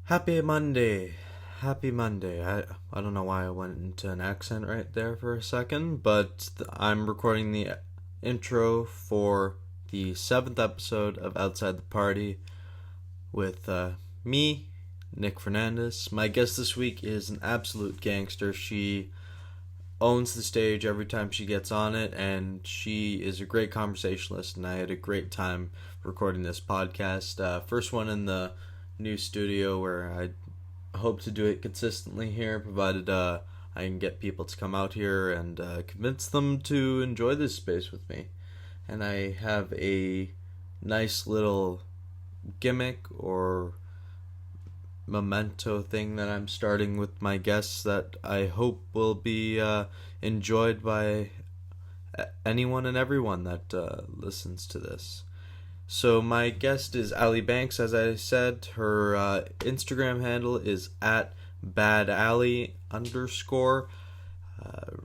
Happy Monday. Happy Monday. I don't know why I went into an accent right there for a second, but I'm recording the intro for the 7th episode of Outside the Party with me, Nick Fernandes. My guest this week is an absolute gangster. She owns the stage every time she gets on it, and she is a great conversationalist, and I had a great time recording this podcast. First one in the new studio where I hope to do it consistently here, provided I can get people to come out here and convince them to enjoy this space with me. And I have a nice little gimmick or memento thing that I'm starting with my guests that I hope will be enjoyed by anyone and everyone that listens to this. So my guest is Allie Banks, as I said. Her Instagram handle is @badallie_.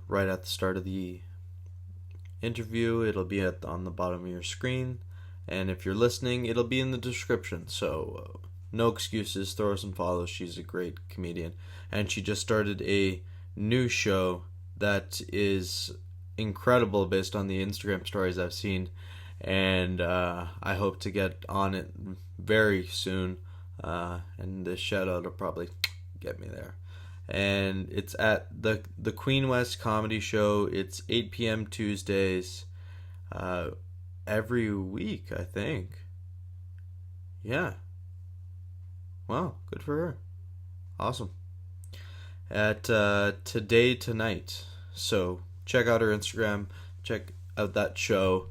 Right at the start of the interview, it'll be on the bottom of your screen. And if you're listening, it'll be in the description. So no excuses, throw her some follows. She's a great comedian. And she just started a new show that is incredible based on the Instagram stories I've seen. And I hope to get on it very soon. And the shout out will probably get me there. And it's at the Queen West Comedy Show. It's 8 p.m. Tuesdays every week, I think. Yeah. Wow, good for her. Awesome. At Today Tonight. So check out her Instagram, check out that show,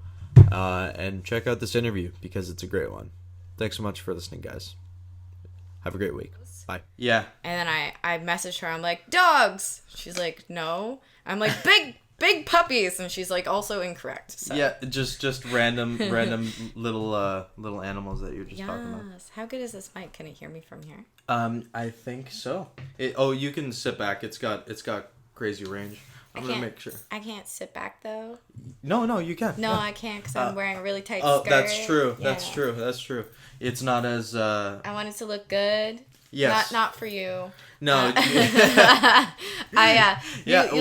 and check out this interview because it's a great one. Thanks so much for listening, guys. Have a great week. Bye. Yeah. And then I messaged her. I'm like, dogs. She's like, no. I'm like, big puppies. And she's like, also incorrect. So. Yeah, just random little animals that you're just talking about. Yes. How good is this mic? Can it hear me from here? I think so. You can sit back. It's got crazy range. I'm gonna make sure. I can't sit back though. No, you can. No, I can't because I'm wearing a really tight skirt. Oh, that's true. Yeah. That's true. It's not as. I want it to look good. Yes. Not for you. No. You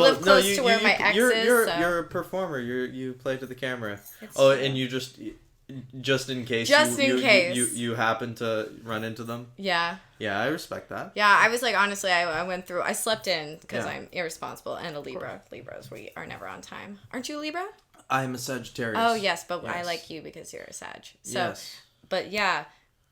live close to where my ex is. You're a performer. You play to the camera. It's true. And you just in case. You happen to run into them. Yeah. Yeah, I respect that. Yeah, I was like, honestly, I slept in because I'm irresponsible and a Libra. Libras, we are never on time. Aren't you a Libra? I'm a Sagittarius. Oh, yes, but yes. I like you because you're a Sag. So, yes. But yeah,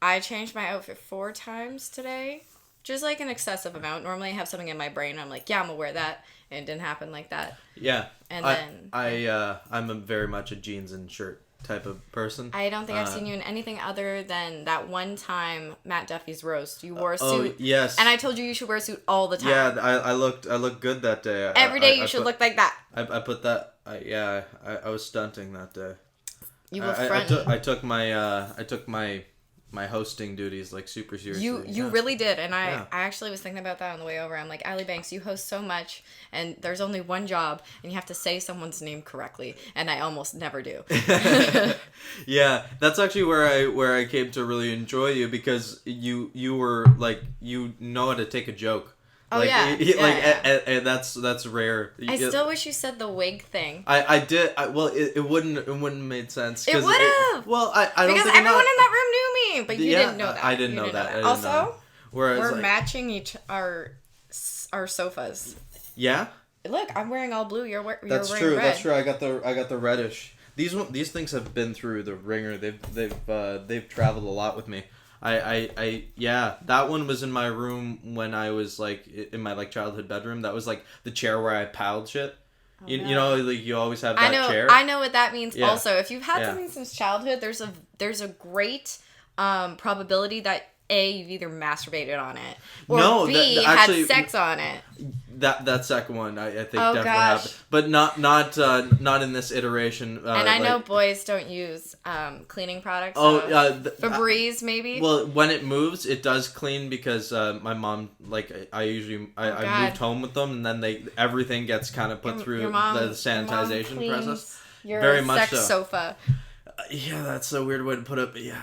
I changed my outfit 4 times today. Just like an excessive amount. Normally I have something in my brain. I'm like, yeah, I'm gonna wear that. And it didn't happen like that. Yeah. And I'm very much a jeans and shirt type of person. I don't think I've seen you in anything other than that one time Matt Duffy's roast. You wore a suit. Oh, yes. And I told you should wear a suit all the time. Yeah, I looked good that day. Every day you should look like that. I put that. I was stunting that day. You were I took my hosting duties like super seriously. You really did, and I actually was thinking about that on the way over. I'm like, Allie Banks, you host so much, and there's only one job, and you have to say someone's name correctly, and I almost never do. Yeah, that's actually where I came to really enjoy you because you were like you know how to take a joke. Oh, like, yeah. And that's rare. I still wish you said the wig thing. I did. It wouldn't have made sense. It would have. Well, I don't because think everyone in that room knew me, but you didn't know that. I didn't know that. Also, we're matching our sofas. Yeah. Look, I'm wearing all blue. You're wearing That's red. true. That's true. I got the reddish. These things have been through the ringer. They've traveled a lot with me. That one was in my room when I was like in my like childhood bedroom. That was like the chair where I piled shit. Oh, you know, like you always have that chair. I know what that means. Yeah. Also, if you've had something since childhood, there's a great probability that A, you've either masturbated on it, or B, had sex on it. That second one, I think definitely happened, but not in this iteration. And I know boys don't use cleaning products. Febreze maybe. Well, when it moves, it does clean because my mom I moved home with them, and then everything gets kind of put through the sanitization process. Your very much sex sofa. Yeah, that's a weird way to put it, but yeah.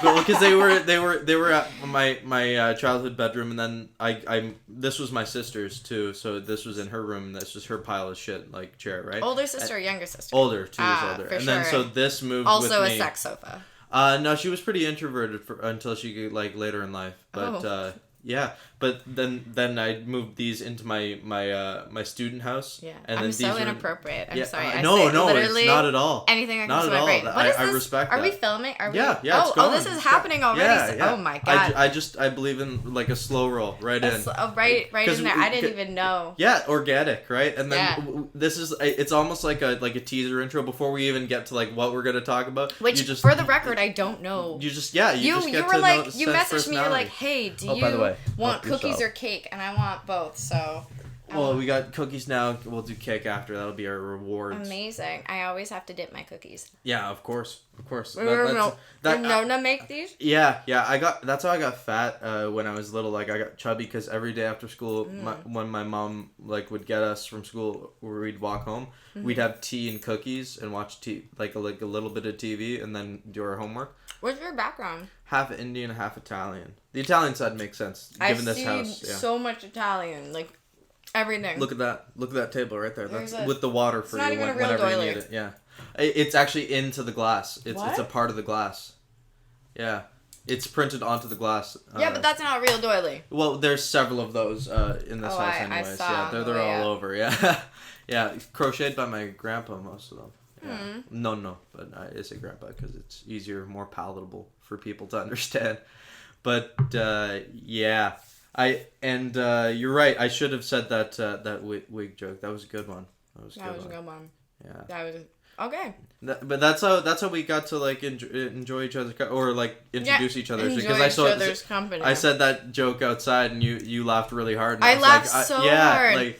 Because they were at my childhood bedroom, and then I this was my sister's too, so this was in her room. This was her pile of shit like chair, right? Older sister, or younger sister? Older, 2 years older, and sure. then so this moved also with a me. sex sofa. No, she was pretty introverted until she like later in life, but yeah. But then I moved these into my student house. Yeah, and I'm then so these inappropriate. I'm sorry. No, it's not at all. Anything that not comes at to my all. brain. What is this? I respect that. Are we filming? Are we? Yeah, Oh, it's going. this is happening already. Yeah. Oh my god. I believe in like a slow roll right in. Right in there. I didn't even know. Yeah, organic, right? And then this is it's almost like a teaser intro before we even get to like what we're gonna talk about. Which, for the record, I don't know. You just get you to were like know you messaged me. You're like, hey, do you want cookies or cake? And I want both. So. Well, we got cookies now. We'll do cake after. That'll be our rewards. Amazing. I always have to dip my cookies. Yeah, of course. Nona make these? Yeah. That's how I got fat when I was little. Like, I got chubby because every day after school, when my mom like would get us from school, where we'd walk home, we'd have tea and cookies and watch like a little bit of TV and then do our homework. What's your background? Half Indian, half Italian. The Italian side makes sense given this house. Yeah. So much Italian, like everything. Look at that table right there. That's with the water for you whenever you need it. Yeah, it's actually into the glass. It's a part of the glass. Yeah, it's printed onto the glass. Yeah, but that's not a real doily. Well, there's several of those in this house, anyways. I saw. Yeah, they're all over. Yeah, yeah, crocheted by my grandpa, most of them. Yeah. No, but I say grandpa because it's easier, more palatable for people to understand. But yeah, you're right. I should have said that wig joke. That was a good one. That was a good one. Yeah. That was okay. But that's how we got to like enjoy each other's or like introduce each other because I saw other's company. I said that joke outside and you laughed really hard. And I laughed like, so hard. Like,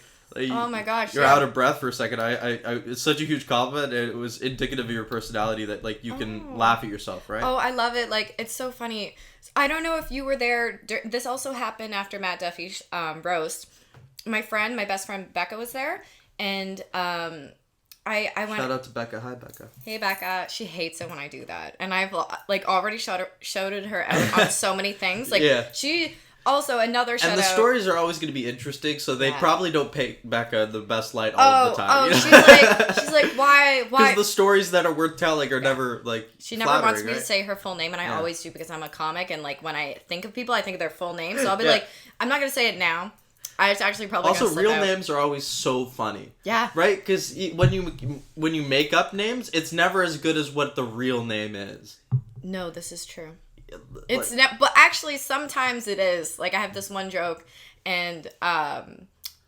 oh my gosh! You're out of breath for a second. I it's such a huge compliment. It was indicative of your personality that like you can laugh at yourself, right? Oh, I love it. Like it's so funny. I don't know if you were there. This also happened after Matt Duffy's roast. My best friend Becca was there, and I went. Shout out to Becca. Hi, Becca. Hey, Becca. She hates it when I do that, and I've like already shouted her out on so many things. Like she. Also, another shout out. And the stories are always going to be interesting, so they probably don't paint Becca the best light all the time. She's like, why? Because the stories that are worth telling are never, like, she never wants me to say her full name, and I always do because I'm a comic, and, like, when I think of people, I think of their full name, so I'll be like, I'm not going to say it now. I was actually probably also real names are always so funny. Yeah. Right? Because when you make up names, it's never as good as what the real name is. No, this is true. It's but actually sometimes it is. Like I have this one joke, and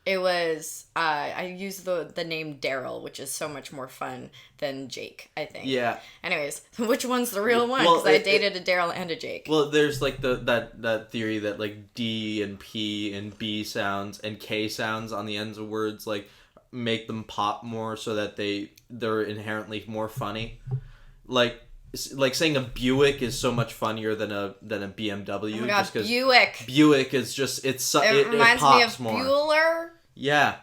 it was I used the name Daryl, which is so much more fun than Jake, I think. Yeah. Anyways, which one's the real one? Because I dated a Daryl and a Jake. Well, there's like that theory that like D and P and B sounds and K sounds on the ends of words like make them pop more so that they're inherently more funny. Like saying a Buick is so much funnier than a BMW. Oh my God, Buick. Buick is just it reminds pops me of more. Bueller. Yeah.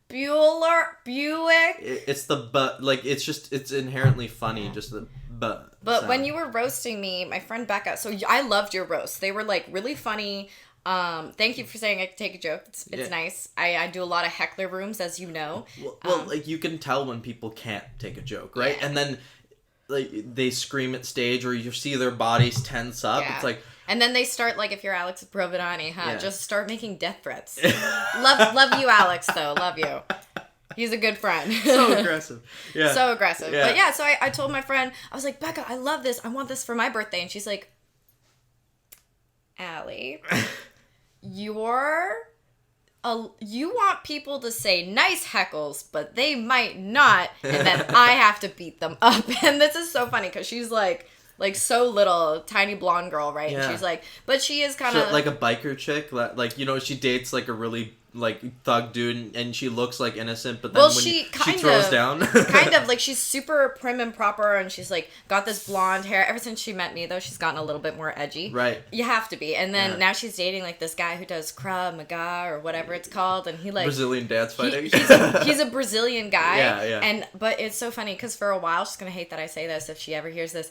Buick. It's the but like it's inherently funny just the but. But when you were roasting me, my friend Becca, so I loved your roasts. They were like really funny. Thank you for saying I could take a joke. It's nice. I do a lot of heckler rooms, as you know. Well, like you can tell when people can't take a joke, right? Yeah. And then like they scream at stage or you see their bodies tense up. Yeah. It's like and then they start like if you're Alex Providani, just start making death threats. love you, Alex, though. Love you. He's a good friend. So aggressive. Yeah. So aggressive. Yeah. But yeah, so I told my friend, I was like, Becca, I love this. I want this for my birthday. And she's like, Allie, you want people to say nice heckles, but they might not, and then I have to beat them up. And this is so funny because she's like so little, tiny blonde girl, right? Yeah. And she's like, but she is kind of like a biker chick, like she dates like a really like thug dude, and she looks like innocent, but then Well, when she she throws down, kind of like she's super prim and proper, and she's like got this blonde hair. Ever since she met me, though, she's gotten a little bit more edgy. Right. You have to be, and then now she's dating like this guy who does Krav Maga or whatever it's called, and he like Brazilian dance fighting. He's a Brazilian guy. Yeah. But it's so funny because for a while she's gonna hate that I say this if she ever hears this.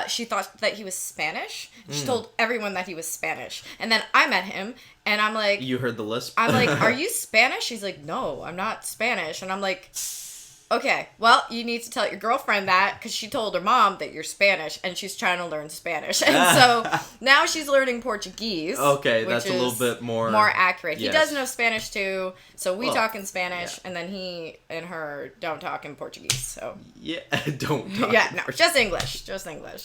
She thought that he was Spanish. She told everyone that he was Spanish, and then I met him, and I'm like, you heard the lisp. I'm like, are you Spanish? She's like, no, I'm not Spanish, and I'm like, okay, well, you need to tell your girlfriend that because she told her mom that you're Spanish, and she's trying to learn Spanish, and so now she's learning Portuguese. Okay, that's a little bit more accurate. Yes. He does know Spanish too, so we talk in Spanish, and then he and her don't talk in Portuguese. So yeah, don't talk. Yeah, no, just English, just English.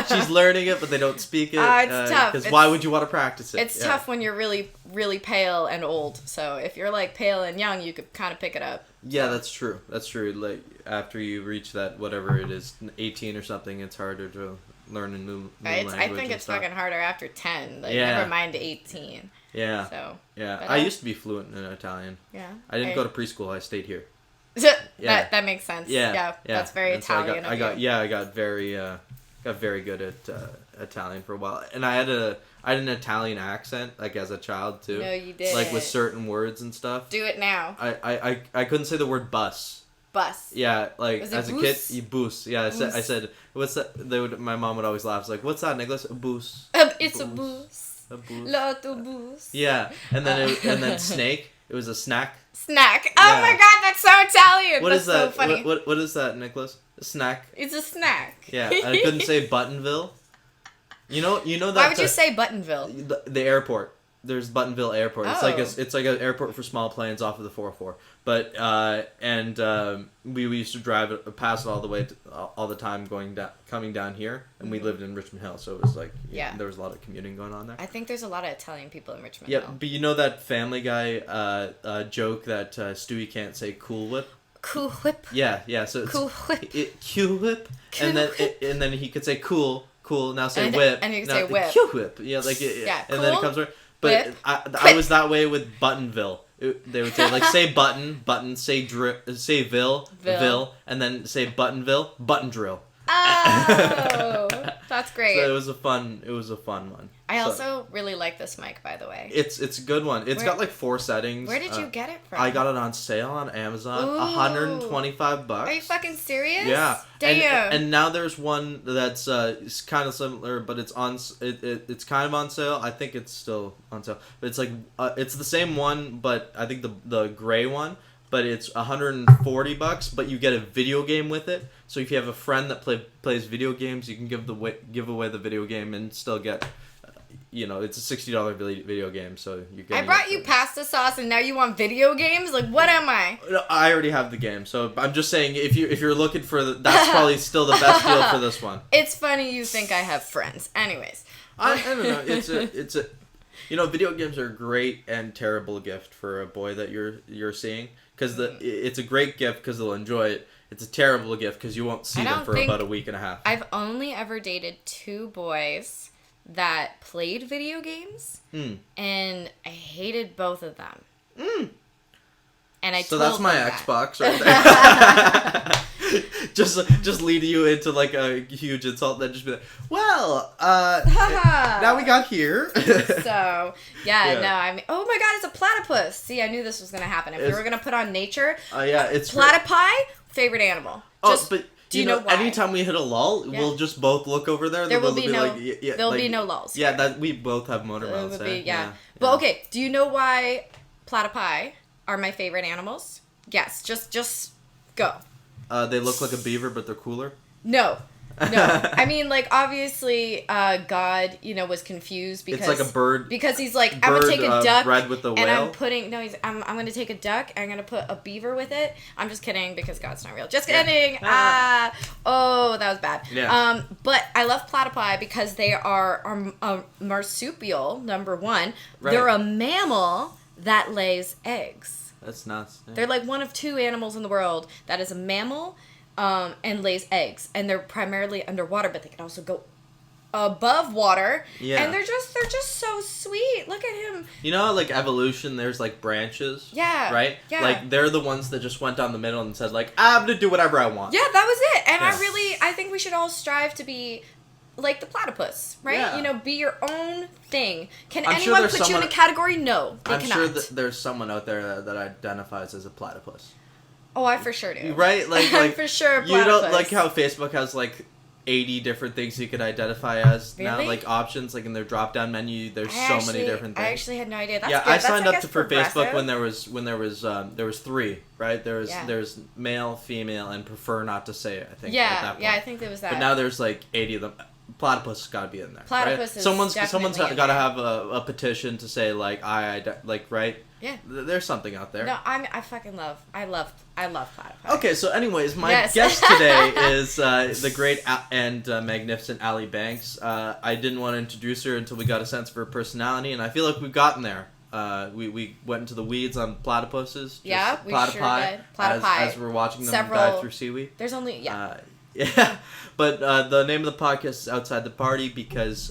She's learning it, but they don't speak it. It's tough. Because why would you want to practice it? It's tough when you're really, really pale and old. So if you're like pale and young, you could kind of pick it up. Yeah, that's true. That's true. Like after you reach that, whatever it is, 18 or something, it's harder to learn a new language. I think it's fucking harder after 10. Like never mind 18. Yeah. So. Yeah, but, I used to be fluent in Italian. Yeah. I didn't go to preschool. I stayed here. That makes sense. Yeah. That's very Italian. So I got very good at Italian for a while, and I had an Italian accent like as a child too. No, you did. Like with certain words and stuff. Do it now. I couldn't say the word bus. Bus. Yeah, like as bus? a kid, you bus. Yeah, I said what's that? My mom would always laugh. It's like, what's that, Nicholas? A bus. It's a bus. A bus. L'autobus. Yeah, and then snake. It was a snack. Snack. Oh my god, that's so Italian. What that's is that? So funny. What is that, Nicholas? A snack. It's a snack. Yeah, I couldn't say Buttonville. You know that. Why would you say Buttonville? The airport. There's Buttonville Airport. It's like an airport for small planes off of the 404. But we used to drive past it all the time coming down here, and we lived in Richmond Hill, so it was like there was a lot of commuting going on there. I think there's a lot of Italian people in Richmond Yeah, Hill. but you know that Family Guy joke that Stewie can't say Cool Whip. Cool Whip. Yeah. So it's Cool Whip. Cool Whip, and then he could say cool. Now say whip. And you can say whip. Cool Whip. Yeah, like yeah. And Cool, then it comes right. But whip, I was that way with Buttonville. They would say like say button, say Ville, and then say Buttonville, button drill. Oh, that's great. So it was a fun one. I also really like this mic, by the way. It's a good one. It's got like 4 settings. Where did you get it from? I got it on sale on Amazon. Ooh. $125. Are you fucking serious? Yeah. Damn. And now there's one that's kind of similar, but it's it's kind of on sale. I think it's still on sale. But it's like it's the same one, but I think the gray one. But it's $140, but you get a video game with it. So if you have a friend that plays video games, you can give away the video game and still get, it's a $60 video game. So you get. I brought you pasta sauce, and now you want video games? Like, what am I? No, I already have the game, so I'm just saying if you're looking for that's probably still the best deal for this one. It's funny you think I have friends. Anyways, I don't know. It's a. Video games are a great and terrible gift for a boy that you're seeing. Because it's a great gift because they'll enjoy it. It's a terrible gift because you won't see them for about a week and a half. I've only ever dated 2 boys that played video games, and I hated both of them. And so that's my Xbox right there. just leading you into like a huge insult, then just be like, well, now we got here. So no, I mean, oh my god, it's a platypus. See, I knew this was gonna happen. If we were gonna put on nature, it's platypi, favorite animal. But do you know why? Anytime we hit a lull, we'll just both look over there. There will be no be no lulls. Yeah, that we both have motor mouths. But okay, do you know why platypi are my favorite animals? Guess. Just go. They look like a beaver, but they're cooler. No. I mean, like, obviously, God, was confused because it's like a bird. Because he's like, I'm gonna take a duck, bred with the whale. And I'm gonna take a duck. I'm gonna put a beaver with it. I'm just kidding because God's not real. Just kidding. Oh, that was bad. Yeah. But I love platypi because they are a marsupial. Number one, right. They're a mammal that lays eggs. That's nuts. Yeah. They're like one of 2 animals in the world that is a mammal and lays eggs. And they're primarily underwater, but they can also go above water. Yeah. And they're just so sweet. Look at him. You know, like evolution, there's like branches. Yeah. Right? Yeah. Like they're the ones that just went down the middle and said like, I'm gonna do whatever I want. Yeah, that was it. And I think we should all strive to be like the platypus, right? Yeah. You know, be your own thing. Can I'm anyone sure put you in a category? No, they I'm cannot. sure that there's someone out there that identifies as a platypus. Oh, I for sure do. Right? Like I'm for sure a you don't platypus. like how Facebook has like 80 different things you could identify as now, Really? like options, like in their drop-down menu. There's many different things. I actually had no idea. That's yeah, good. I signed up for progressive. Facebook when there was 3, right? There's male, female, and prefer not to say it. I think. Yeah, at that point. I think there was that. But now there's like 80 of them. Platypus has got to be in there. Platypus right? is someone's definitely in got to there. have a petition to say like like right. Yeah. There's something out there. No, I fucking love platypus. Okay, so anyways, my Yes. guest today is the great and magnificent Allie Banks. I didn't want to introduce her until we got a sense of her personality, and I feel like we've gotten there. We went into the weeds on platypuses. Yeah, we platypi, sure did. Platypi. As we're watching them dive through seaweed. There's only Yeah, but the name of the podcast is Outside the Party because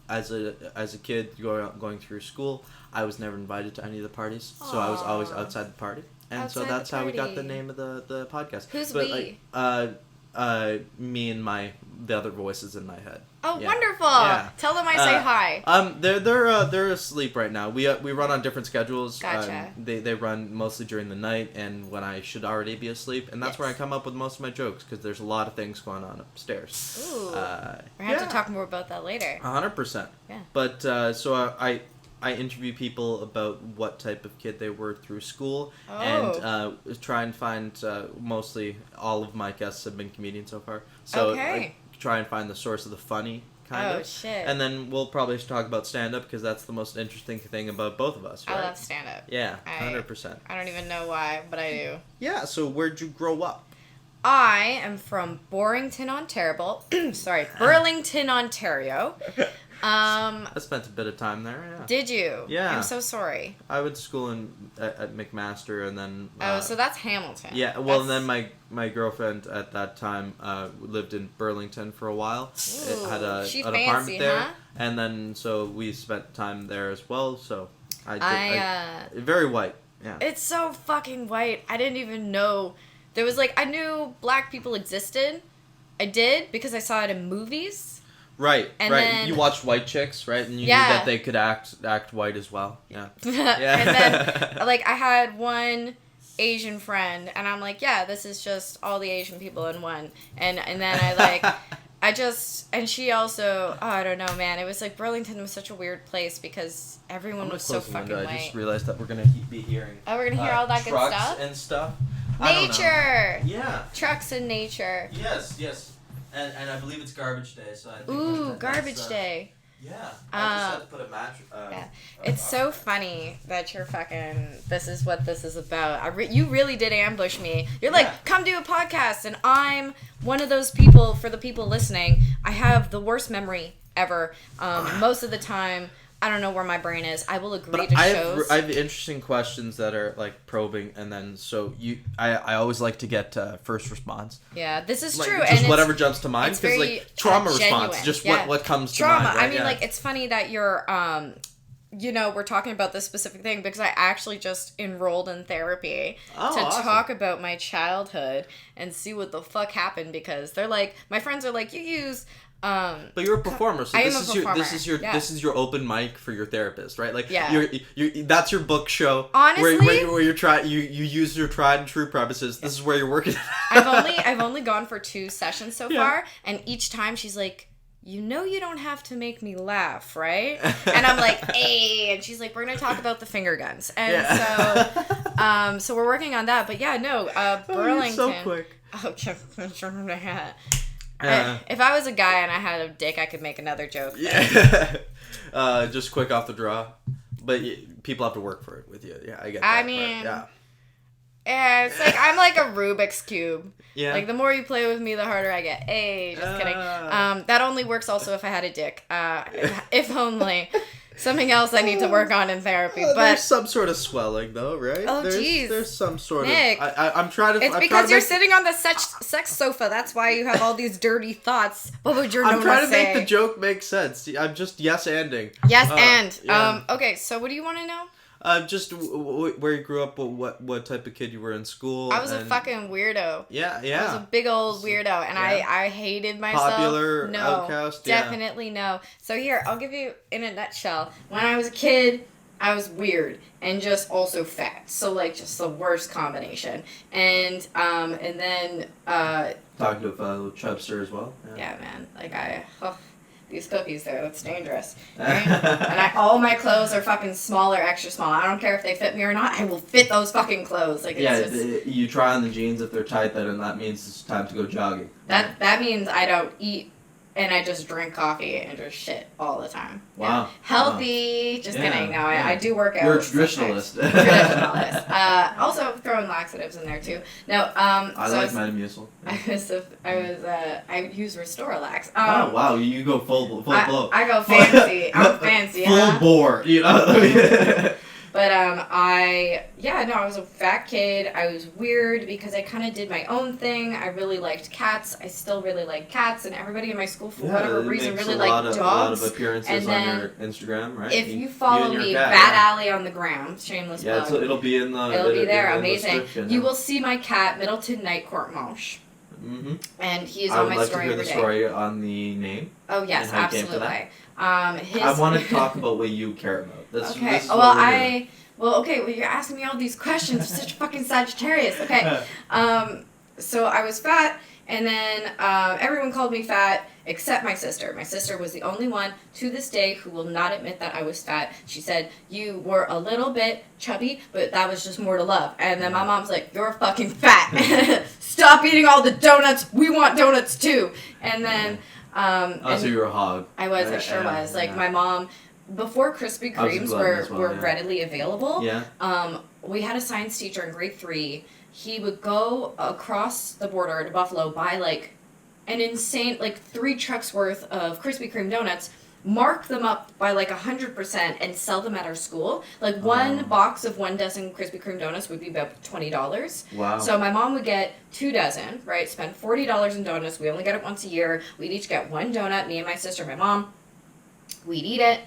as a kid going through school, I was never invited to any of the parties, so I was always outside the party, and Outside so that's the how we got party. the name of the podcast. Who's but, we? Like, me and the other voices in my head. Oh, Yeah. wonderful! Yeah. Tell them I say hi. They're asleep right now. We run on different schedules. Gotcha. They run mostly during the night and when I should already be asleep, and that's where I come up with most of my jokes because there's a lot of things going on upstairs. Ooh. We're gonna yeah. have to talk more about that later. 100%. Yeah. But so I interview people about what type of kid they were through school, and try and find mostly all of my guests have been comedians so far. So I try and find the source of the funny. Kind of. Shit. And then we'll probably talk about stand-up because that's the most interesting thing about both of us, right? I love stand-up. Yeah, 100%. I don't even know why, but I do. Yeah, so where'd you grow up? I am from Burlington, Ontario. Burlington, Ontario. I spent a bit of time there, yeah. Did you? Yeah. I'm so sorry. I went to school at McMaster and then... so that's Hamilton. Yeah, well, and then my girlfriend at that time lived in Burlington for a while. Ooh, Had an she apartment fancy, there. huh? And then, so we spent time there as well, so I very white, yeah. It's so fucking white. I didn't even know. There was I knew black people existed. I did because I saw it in movies. Right, and right. Then, you watched White Chicks, right? And you knew that they could act white as well. Yeah. Yeah. And then, I had one Asian friend, and I'm like, yeah, this is just all the Asian people in one. And then and she also, I don't know, man. It was Burlington was such a weird place because everyone was so fucking white. I just realized that we're going to be hearing... Oh, we're going to hear all that good trucks stuff? and stuff. Nature! Yeah. Trucks and nature. Yes. And I believe it's garbage day, so I think... Ooh, garbage day. Yeah. I just had to put a match... yeah. It's so funny that you're fucking... This is what this is about. You really did ambush me. You're come do a podcast, and I'm one of those people, for the people listening, I have the worst memory ever. Most of the time... I don't know where my brain is. I will agree to shows. I have interesting questions that are probing, and then I always like to get first response. Yeah, this is true. Just whatever jumps to mind, because trauma genuine. response, just yeah. what comes to mind. Right? I mean, it's funny that you're we're talking about this specific thing because I actually just enrolled in therapy to talk about my childhood and see what the fuck happened because they're my friends are you use. But you're a performer, so this is your open mic for your therapist, right? You're that's your book show. Honestly, where you use your tried and true premises. This is where you're working. I've only gone for 2 sessions so far, and each time she's like, you don't have to make me laugh, right? And I'm like, hey, and she's like, we're gonna talk about the finger guns, and so we're working on that. But Burlington. So quick. If I was a guy and I had a dick, I could make another joke. Yeah. Just quick off the draw. But people have to work for it with you. Yeah, I get that. I mean, yeah, it's I'm like a Rubik's Cube. Yeah. The more you play with me, the harder I get. Hey, just kidding. That only works also if I had a dick. If only. Something else I need to work on in therapy. But there's some sort of swelling, though, right? Oh, jeez. There's some sort Nick, of... I'm trying to... It's because you're sitting on the sex sofa. That's why you have all these dirty thoughts. What would your I'm trying to say? make the joke make sense. I'm just yes-anding. Yes, and. Yeah. Okay, so what do you want to know? Just where you grew up, what type of kid you were in school. I was a fucking weirdo. Yeah. I was a big old weirdo, and I hated myself. Popular outcast? Definitely no. So here, I'll give you in a nutshell. When I was a kid, I was weird and just also fat. So like just the worst combination. And then talking to a fellow chubster as well. Yeah, man. Like these cookies there, that's dangerous. Right? And all my clothes are fucking small or extra small. I don't care if they fit me or not. I will fit those fucking clothes. Like you try on the jeans if they're tight, then that means it's time to go jogging. That means I don't eat and I just drink coffee and just shit all the time. Wow. Yeah. Healthy. Just kidding. No, I do work out. You're a traditionalist. Traditionalist. Also throwing laxatives in there too. No. I like Metamucil. I use Restore-Lax. Oh wow, you go full blow. I go fancy. I'm fancy. Full bore. You know. But I was a fat kid. I was weird because I kind of did my own thing. I really liked cats. I still really like cats, and everybody in my school for whatever reason really liked dogs. A lot of appearances on your Instagram, right? If you follow me, Fat Allie on the gram, shameless plug. Yeah, it'll be in the. It'll be there. Amazing. You will see my cat, Middleton Night Court Mosh. Mm-hmm. And he's on my story every day. I would like to hear the story on the name. Oh yes, absolutely. I want to talk about what you care about. Okay. Well, you're asking me all these questions. You're such a fucking Sagittarius. Okay. So I was fat, and then everyone called me fat except my sister. My sister was the only one to this day who will not admit that I was fat. She said, you were a little bit chubby, but that was just more to love. And then my mom's like, you're fucking fat. Stop eating all the donuts. We want donuts too. And then... so you were a hog. I was. I sure was. Like, my mom... Before Krispy Kremes were readily available, we had a science teacher in grade 3. He would go across the border to Buffalo, buy like an insane, 3 trucks worth of Krispy Kreme donuts, mark them up by 100% and sell them at our school. One box of 1 dozen Krispy Kreme donuts would be about $20. Wow. So my mom would get 2 dozen, right? Spend $40 in donuts. We only get it once a year. We'd each get 1 donut, me and my sister, my mom. We'd eat it.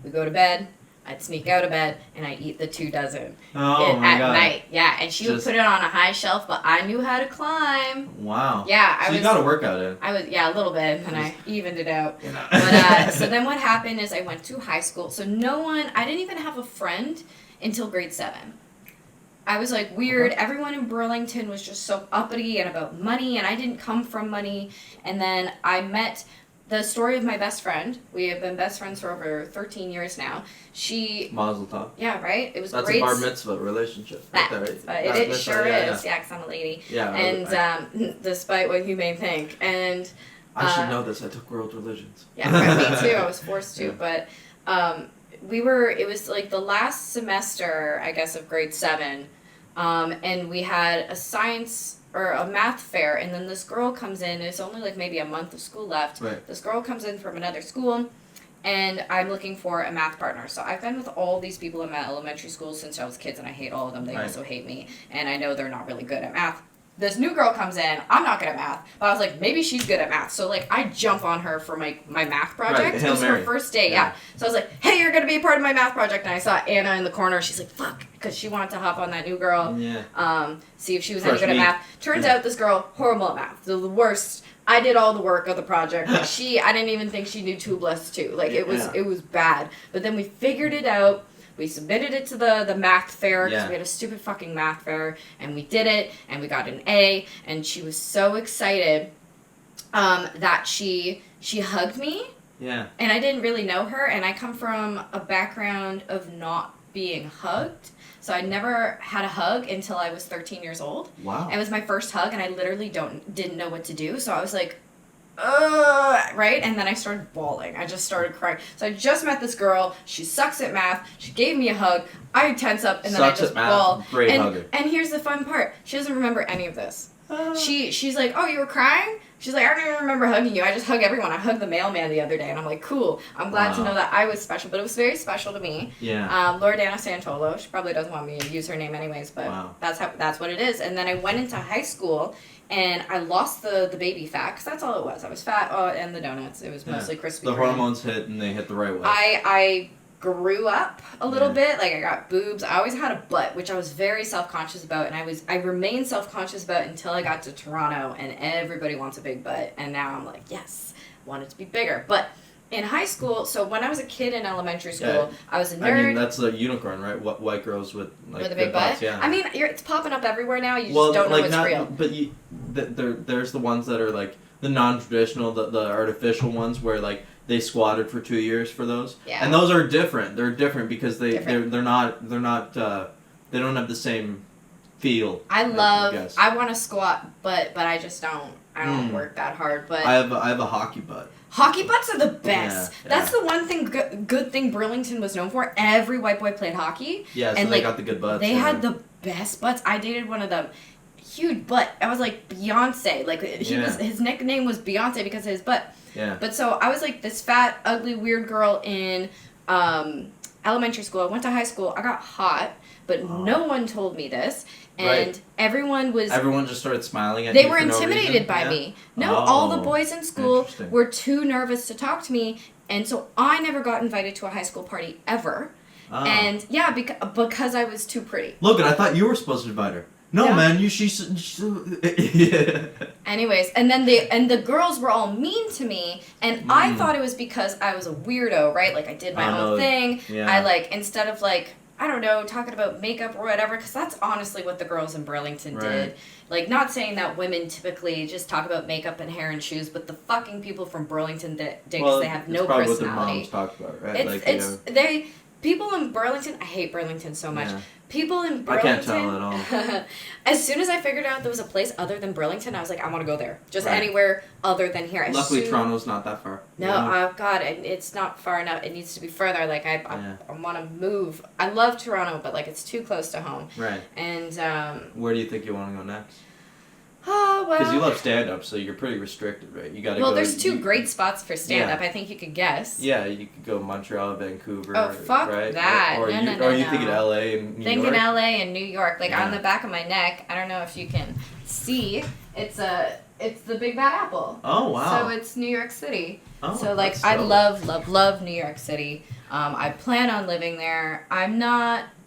We go to bed. I'd sneak out of bed and I'd eat the 2 dozen at night. Yeah, and she would put it on a high shelf, but I knew how to climb. Wow. Yeah, you got a workout in. I was a little bit, and I evened it out. But so then what happened is I went to high school. So I didn't even have a friend until grade 7. I was weird. Okay. Everyone in Burlington was just so uppity and about money, and I didn't come from money. And then I met the story of my best friend. We have been best friends for over 13 years now. Mazel tov. Yeah, right? It was That's great. a bar mitzvah relationship. Right there, right? It sure is. Yeah, because I'm a lady. Yeah. And despite what you may think. And I should know this. I took world religions. Yeah, me too. I was forced to. Yeah. But it was the last semester, I guess, of grade 7. And we had a science... or a math fair, and then this girl comes in, it's only maybe a month of school left. Right. This girl comes in from another school, and I'm looking for a math partner. So I've been with all these people in my elementary school since I was kids, and I hate all of them. They also hate me, and I know they're not really good at math. This new girl comes in, I'm not good at math, but I was like, maybe she's good at math. So I jump on her for my math project. It was her first day, yeah. So I was like, hey, you're going to be a part of my math project. And I saw Anna in the corner. She's like, fuck, because she wanted to hop on that new girl. Yeah. See if she was any good at math. Turns out this girl, horrible at math. The worst. I did all the work of the project, but I didn't even think she knew 2 plus 2. It was bad. But then we figured it out. We submitted it to the math fair because we had a stupid fucking math fair, and we did it, and we got an A, and she was so excited that she hugged me. Yeah. And I didn't really know her, and I come from a background of not being hugged. So I never had a hug until I was 13 years old. Wow. It was my first hug, and I literally didn't know what to do. So I was like, right? And then I started bawling. I just started crying. So I just met this girl. She sucks at math. She gave me a hug. I tense up, and then I just bawl. Great hugger. And here's the fun part. She doesn't remember any of this. She's like, oh, you were crying? She's like, I don't even remember hugging you. I just hug everyone. I hugged the mailman the other day, and I'm like, cool. I'm glad to know that I was special, but it was very special to me. Yeah. Loredana Santolo. She probably doesn't want me to use her name anyways, but that's what it is. And then I went into high school, and I lost the baby fat, because that's all it was. I was fat, and the donuts. It was mostly Krispy Kreme. The hormones hit, and they hit the right way. I grew up a little bit. Like, I got boobs. I always had a butt, which I was very self-conscious about, and I remained self-conscious about until I got to Toronto, and everybody wants a big butt, and now I'm like, yes, I want it to be bigger. But in high school, so when I was a kid in elementary school, I was a nerd. I mean, that's a unicorn, right? What white girls with like a big butt? Butts, yeah. I mean, it's popping up everywhere now. You just don't know it's real. But there's the ones that are like the non-traditional, the artificial ones where like they squatted for 2 years for those. Yeah. And those are different. They're different because they're not they don't have the same feel. I want to squat, but I just don't. I don't work that hard. But I have a hockey butt. Hockey butts are the best. Yeah. That's the one thing good thing Burlington was known for. Every white boy played hockey. Yeah, so and they got the good butts. They had the best butts. I dated one of them. Huge butt. I was like Beyonce. Like his nickname was Beyonce because of his butt. Yeah. But so I was like this fat, ugly, weird girl in elementary school. I went to high school. I got hot, but no one told me this. And everyone just started smiling at me. They were intimidated by me. No, all the boys in school were too nervous to talk to me, and so I never got invited to a high school party ever. Oh. And because I was too pretty. Look, I thought you were supposed to invite her. No, man, yeah. Anyways, and then the girls were all mean to me, and I thought it was because I was a weirdo, right? Like, I did my own thing. Yeah. I, like, instead of, like, I don't know, talking about makeup or whatever, because that's honestly what the girls in Burlington did. Like, not saying that women typically just talk about makeup and hair and shoes, but the fucking people from Burlington did, because they have no personality. What their moms talk about, right? People in Burlington, I hate Burlington so much. Yeah. People in Burlington. I can't tell at all. As soon as I figured out there was a place other than Burlington, I was like, I want to go there. Just anywhere other than here. Luckily, Toronto's not that far. No, oh God, it's not far enough. It needs to be further. Like, I want to move. I love Toronto, but, like, it's too close to home. Right. And, where do you think you want to go next? Oh, well. Because you love stand-up, so you're pretty restricted, right? You got to go. Well, there's two great spots for stand-up. I think you could guess. Yeah, you could go Montreal, Vancouver. Oh, fuck right? that. Or you thinking LA and New York? Thinking LA and New York. Like, on the back of my neck, I don't know if you can see, it's the Big Bad Apple. Oh, wow. So it's New York City. Oh, so, like, I love New York City. I plan on living there.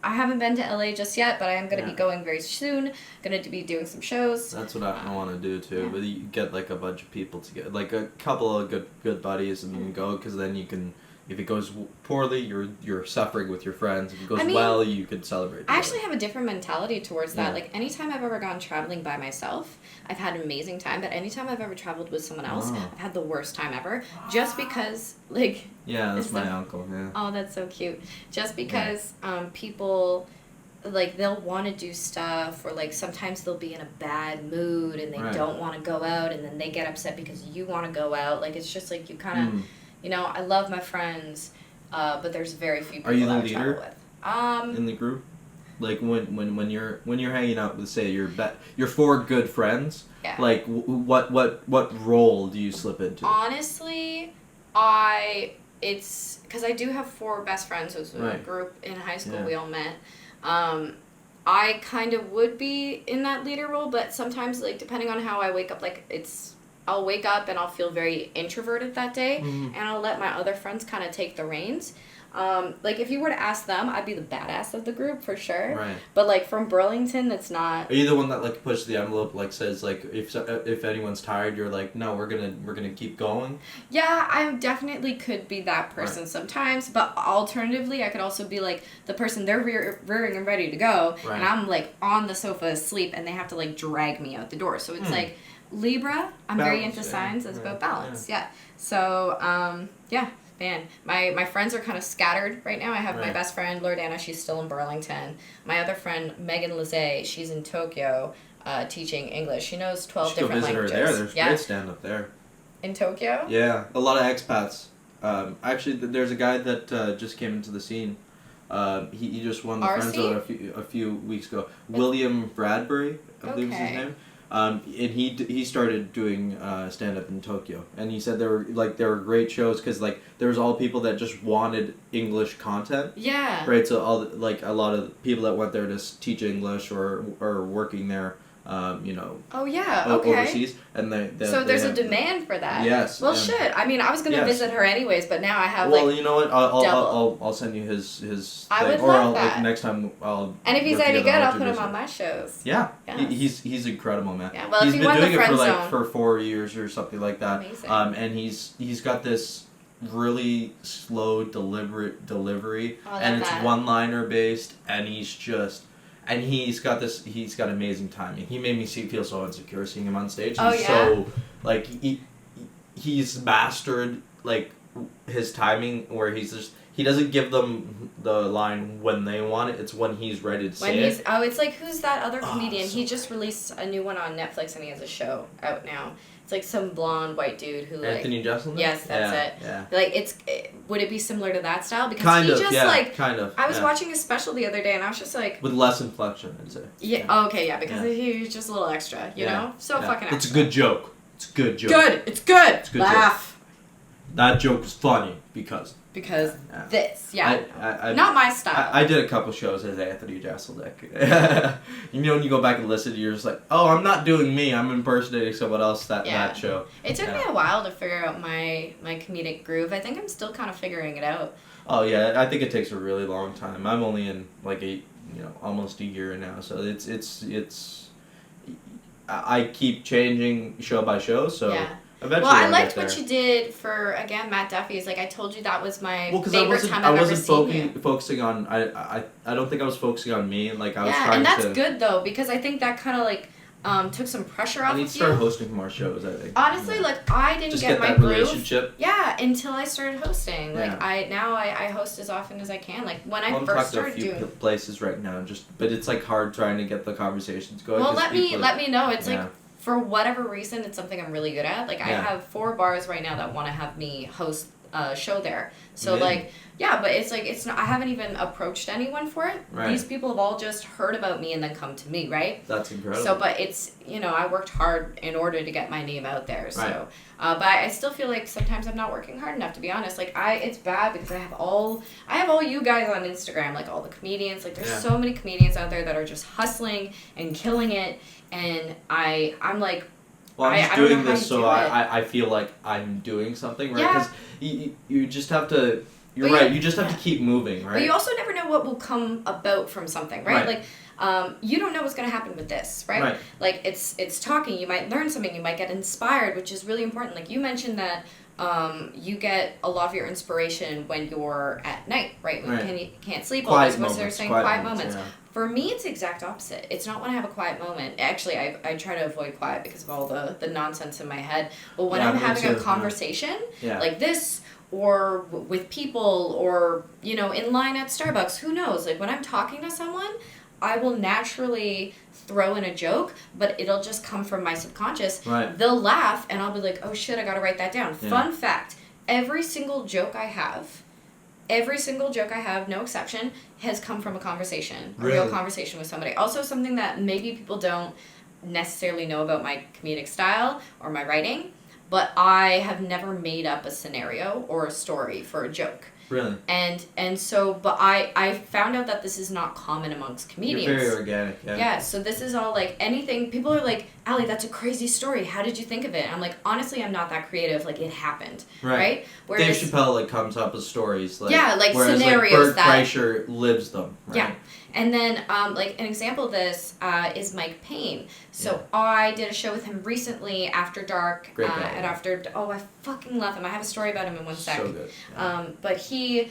I haven't been to LA just yet, but I am going to be going very soon. Going to be doing some shows. That's what I want to do too. Yeah. But you get like a bunch of people together, like a couple of good buddies, and you go, because then you can. If it goes poorly, you're suffering with your friends. If it goes well, you could celebrate together. I actually have a different mentality towards that. Like, anytime I've ever gone traveling by myself, I've had an amazing time. But anytime I've ever traveled with someone else, I've had the worst time ever. Just because, like... Yeah, that's my uncle, yeah. Oh, that's so cute. Just because people... Like, they'll want to do stuff, or, like, sometimes they'll be in a bad mood, and they don't want to go out, and then they get upset because you want to go out. Like, it's just, like, you kind of... You know, I love my friends, but there's very few people I travel with. In the group? Like, when you're hanging out with, say, your four good friends, like, what role do you slip into? Honestly, it's... Because I do have four best friends. It was a group in high school we all met. I kind of would be in that leader role, but sometimes, like, depending on how I wake up, like, I'll wake up and I'll feel very introverted that day, and I'll let my other friends kind of take the reins. Like, if you were to ask them, I'd be the badass of the group for sure. Right. But, like, from Burlington, it's not. Are you the one that, like, pushes the envelope, like, says, like, if anyone's tired, you're like, no, we're gonna keep going? Yeah, I definitely could be that person sometimes, but alternatively, I could also be, like, the person they're rearing and ready to go, and I'm, like, on the sofa asleep, and they have to, like, drag me out the door. So it's like, Libra, I'm very into signs. It's about balance. Yeah. So, man, my friends are kind of scattered right now. I have my best friend, Loredana. She's still in Burlington. My other friend, Megan Lizzie, she's in Tokyo teaching English. She knows 12 different languages. Her there. There's great stand-up there. In Tokyo? Yeah, a lot of expats. Actually, there's a guy that just came into the scene. He just won the Friends Zone a few weeks ago. William Bradbury, I believe is his name. And he started doing stand up in Tokyo, and he said there were great shows because like there was all people that just wanted English content. Yeah. Right. So all like a lot of people that went there to teach English or working there. Oh yeah. Okay. Overseas, and so there's a demand for that. Yes. Well, shit. I mean, I was gonna visit her anyways, but now I have you know what? I'll send you his. I thing. would or love I'll, that. Like, next time I'll. And if he's any good, I'll put him on my shows. Yeah. Yes. He's incredible, man. Yeah. Well, he's if been won doing the it for friend zone. for 4 years or something like that. Amazing. And he's got this really slow, deliberate delivery, and it's one-liner based, and he's got amazing timing. He made me feel so insecure seeing him on stage. He's so like he's mastered like his timing where he doesn't give them the line when they want it. It's when he's ready to say it. Oh, it's like, who's that other comedian? So he just released a new one on Netflix, and he has a show out now. It's like some blonde white dude who like... Anthony Jeselnik? Yes, that's it. Yeah. Like, would it be similar to that style? Because kind he of, just yeah, like... kind of. I was watching his special the other day, and I was just like... With less inflection, I'd say. Yeah. Oh, okay, yeah, because he was just a little extra, you know? So fucking extra. It's a good joke. It's a good joke. Good! It's good! It's a good Laugh! Joke. That joke was funny because this, yeah. I not my style. I did a couple shows as Anthony Jeselnik. You know, when you go back and listen, you're just like, oh, I'm not doing me. I'm impersonating someone else that show. It took me a while to figure out my comedic groove. I think I'm still kind of figuring it out. Oh, yeah. I think it takes a really long time. I'm only in, like, almost a year now. So it's I keep changing show by show, so... Yeah. Eventually well, I liked what you did for, again, Matt Duffy's. Like, I told you that was my favorite time I've ever seen you. Focusing on... I don't think I was focusing on me. Like, I was trying to... and that's good, though, because I think that kind of, like, took some pressure off of you. I need to start hosting more shows, I think. Honestly, like, I didn't get my that groove. Relationship. Yeah, until I started hosting. Like, I host as often as I can. Like, when I first started doing... I'm talking to a few places right now, but it's, like, hard trying to get the conversations going. Well, let me know. It's, like... For whatever reason, it's something I'm really good at. Like, I have 4 bars right now that want to have me host a show there. So, but it's like, it's not, I haven't even approached anyone for it. Right. These people have all just heard about me and then come to me, right? That's incredible. So, but it's, I worked hard in order to get my name out there. So, but I still feel like sometimes I'm not working hard enough, to be honest. Like, it's bad because I have all you guys on Instagram, like all the comedians. Like, there's so many comedians out there that are just hustling and killing it. And I'm like, well, I'm just doing this so I feel like I'm doing something, right? Because you just have to, you're right, you just have to keep moving, right? But you also never know what will come about from something, right? Like, you don't know what's going to happen with this, right? Like, it's talking, you might learn something, you might get inspired, which is really important. Like, you mentioned that you get a lot of your inspiration when you're at night, right? When you can't sleep, all those moments, they're saying quiet moments. Yeah. For me, it's the exact opposite. It's not when I have a quiet moment. Actually, I try to avoid quiet because of all the nonsense in my head. But when I'm having a conversation like this, or with people, or, in line at Starbucks, who knows? Like, when I'm talking to someone, I will naturally throw in a joke, but it'll just come from my subconscious. Right. They'll laugh, and I'll be like, oh shit, I gotta write that down. Yeah. Fun fact, every single joke I have, no exception, has come from a conversation. Really? A real conversation with somebody. Also, something that maybe people don't necessarily know about my comedic style or my writing, but I have never made up a scenario or a story for a joke. Really? And so, but I found out that this is not common amongst comedians. You're very organic, yeah. Yeah, so this is all, like, anything, people are like, Allie, that's a crazy story, how did you think of it? And I'm like, honestly, I'm not that creative, like, it happened, right? Whereas, Dave Chappelle, like, comes up with stories, like, whereas, scenarios like, Bert Kreischer lives them, right? Yeah. And then, like, an example of this is Mike Payne. So I did a show with him recently, After Dark. Great guy. I fucking love him. I have a story about him in one sec. So good. Yeah. But he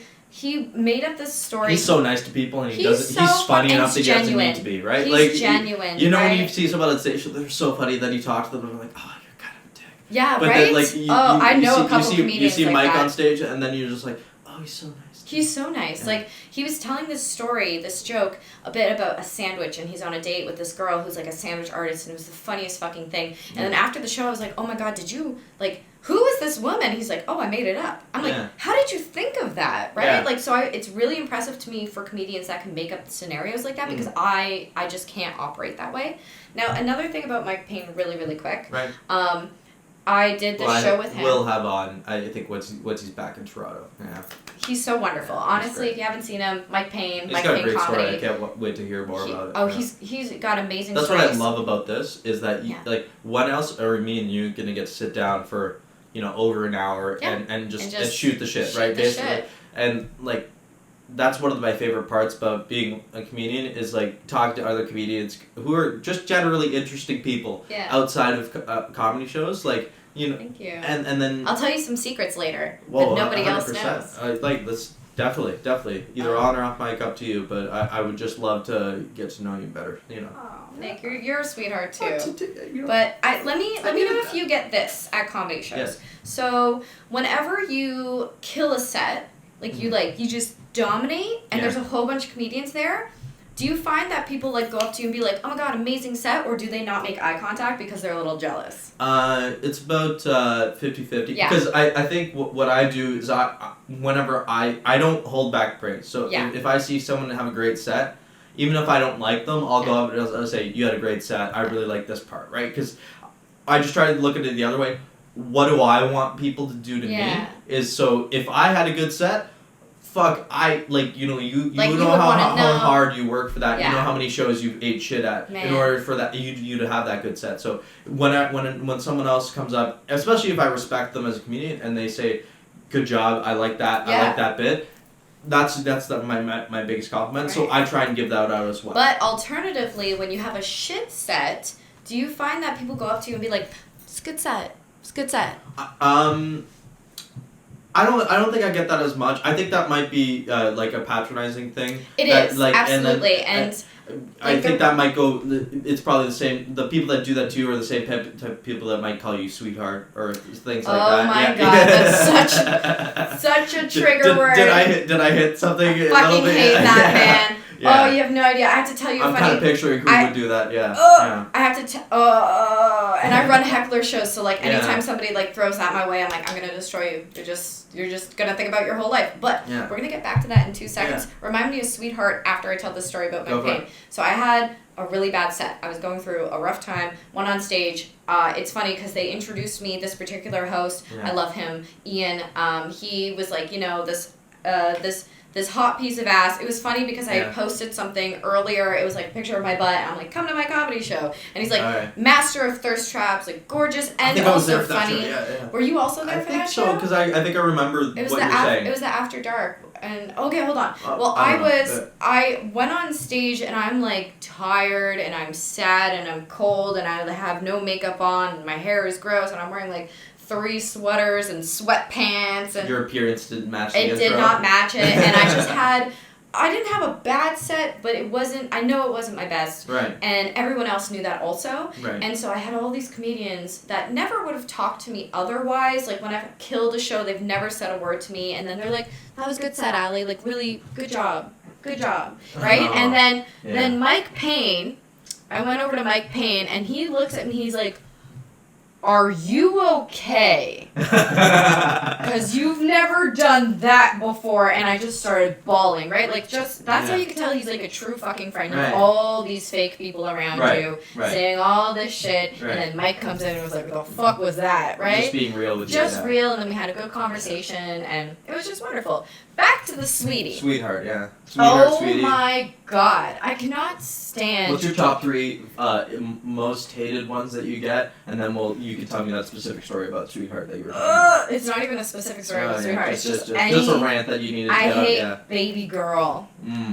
made up this story. He's so nice to people, and he's funny enough that he doesn't need to be, right? He's like, genuine. When you see someone on stage, they're so funny that you talk to them, and you're like, oh, you're kind of a dick. Yeah, but right? Then, like, I know a couple comedians you see like Mike that. on stage, and then you're just like, oh, he's so nice. He's so nice. Yeah. Like, he was telling this story, this joke, a bit about a sandwich, and he's on a date with this girl who's, like, a sandwich artist, and it was the funniest fucking thing. And then after the show, I was like, oh my god, did you, like, who is this woman? He's like, oh, I made it up. I'm like, how did you think of that, right? Yeah. Like, so it's really impressive to me for comedians that can make up scenarios like that because I just can't operate that way. Now, another thing about Mike Payne, really, really quick. Right. I did this show with him. We'll have on, I think, once he's back in Toronto. Yeah. He's so wonderful. Honestly, if you haven't seen him, Mike Payne, Mike got Payne a great comedy. story. I can't wait to hear more about it. Oh, he's got amazing That's stories. what I love about this, is that, like, when else are me and you going to get to sit down for, over an hour and just shoot the shit, right? Basically. And, like, that's one of my favorite parts about being a comedian is, like, talking to other comedians who are just generally interesting people outside of comedy shows. Like, Thank you. And then I'll tell you some secrets later that nobody 100%. Else knows. Like, this definitely either on or off mic, up to you. But I would just love to get to know you better. Oh, Nick, you're a sweetheart too. But let me know if you get this at comedy shows. Yes. So whenever you kill a set, like you just dominate, and there's a whole bunch of comedians there. Do you find that people go up to you and be like, oh my god, amazing set, or do they not make eye contact because they're a little jealous? It's about 50-50. Yeah. Because I think what I do is whenever I don't hold back praise. So if I see someone have a great set, even if I don't like them, I'll go up and I'll say, you had a great set, I really like this part, right? Because I just try to look at it the other way. What do I want people to do to me? Is so if I had a good set, fuck, you know how hard you work for that. You know how many shows you ate shit at in order for that you to have that good set. So when someone else comes up, especially if I respect them as a comedian and they say, "Good job, I like that, I like that bit," that's my biggest compliment. Right. So I try and give that out as well. But alternatively, when you have a shit set, do you find that people go up to you and be like, "It's a good set. It's a good set." I don't think I get that as much. I think that might be like a patronizing thing. It is, absolutely, I think that might go. It's probably the same. The people that do that to you are the same type of people that might call you sweetheart or things like that. Oh my god, that's such a trigger word. Did I hit something? I fucking hate that, man. Yeah. Oh, you have no idea. I have to tell you. I'm kind of picturing who would do that. Yeah. I have to. And I run heckler shows, so anytime somebody throws that my way, I'm like, I'm gonna destroy you. You're just gonna think about your whole life. But we're gonna get back to that in 2 seconds. Yeah. Remind me of sweetheart after I tell this story about my pain. So I had a really bad set. I was going through a rough time. Went on stage. It's funny because they introduced me this particular host. Yeah. I love him, Ian. He was like, this hot piece of ass. It was funny because I posted something earlier. It was a picture of my butt. And I'm like, come to my comedy show. And he's like, master of thirst traps, gorgeous and also funny. Were you also there for that show? I think so, because I think I remember what you're saying. It was the After Dark. And okay, hold on. I went on stage and I'm tired and I'm sad and I'm cold and I have no makeup on and my hair is gross and I'm wearing 3 sweaters and sweatpants, and your appearance didn't match. It did not match it, and I didn't have a bad set, but it wasn't. I know it wasn't my best, right? And everyone else knew that also, right? And so I had all these comedians that never would have talked to me otherwise. When I've killed a show, they've never said a word to me, and then they're like, "That was a good set, Allie. Really good job, right?" And then Mike Payne, I went over to Mike Payne, and he looks at me. He's like, are you okay? Because you've never done that before. And I just started bawling, right? That's how you can tell he's a true fucking friend. You have all these fake people around you saying all this shit. And then Mike comes in and was like, what the fuck was that, right? Just being real with you. Just real. And then we had a good conversation. And it was just wonderful. Back to the sweetie. Sweetheart, yeah. Sweetheart, sweetie. My god. I cannot stand... What's your top 3 most hated ones that you get? And then you can tell me that specific story about Sweetheart that you were talking about. It's not even a specific story about Sweetheart. It's just a rant that you needed to I get hate up, Baby Girl.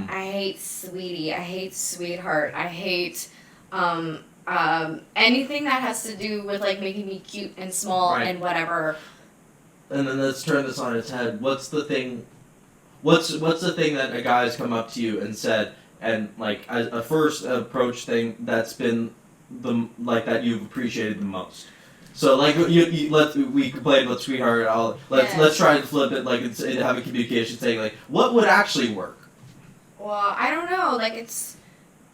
I hate Sweetie. I hate Sweetheart. I hate anything that has to do with making me cute and small and whatever. And then let's turn this on its head. What's the thing that a guy has come up to you and said, and a first approach thing that's been that you've appreciated the most? So we complain about Sweetheart. Let's try and flip it and have a communication saying what would actually work. Well, I don't know. It's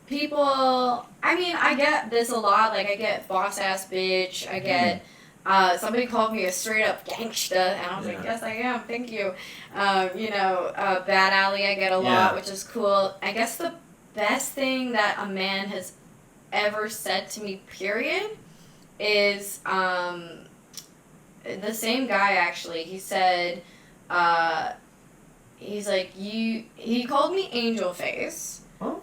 people. I mean, I get this a lot. I get boss ass bitch. I get somebody called me a straight up gangsta, and I was like, yes, I am. Thank you. Bad Allie, I get a lot, which is cool. I guess the best thing that a man has ever said to me, period, is the same guy actually. He said, he's like, he called me angel face,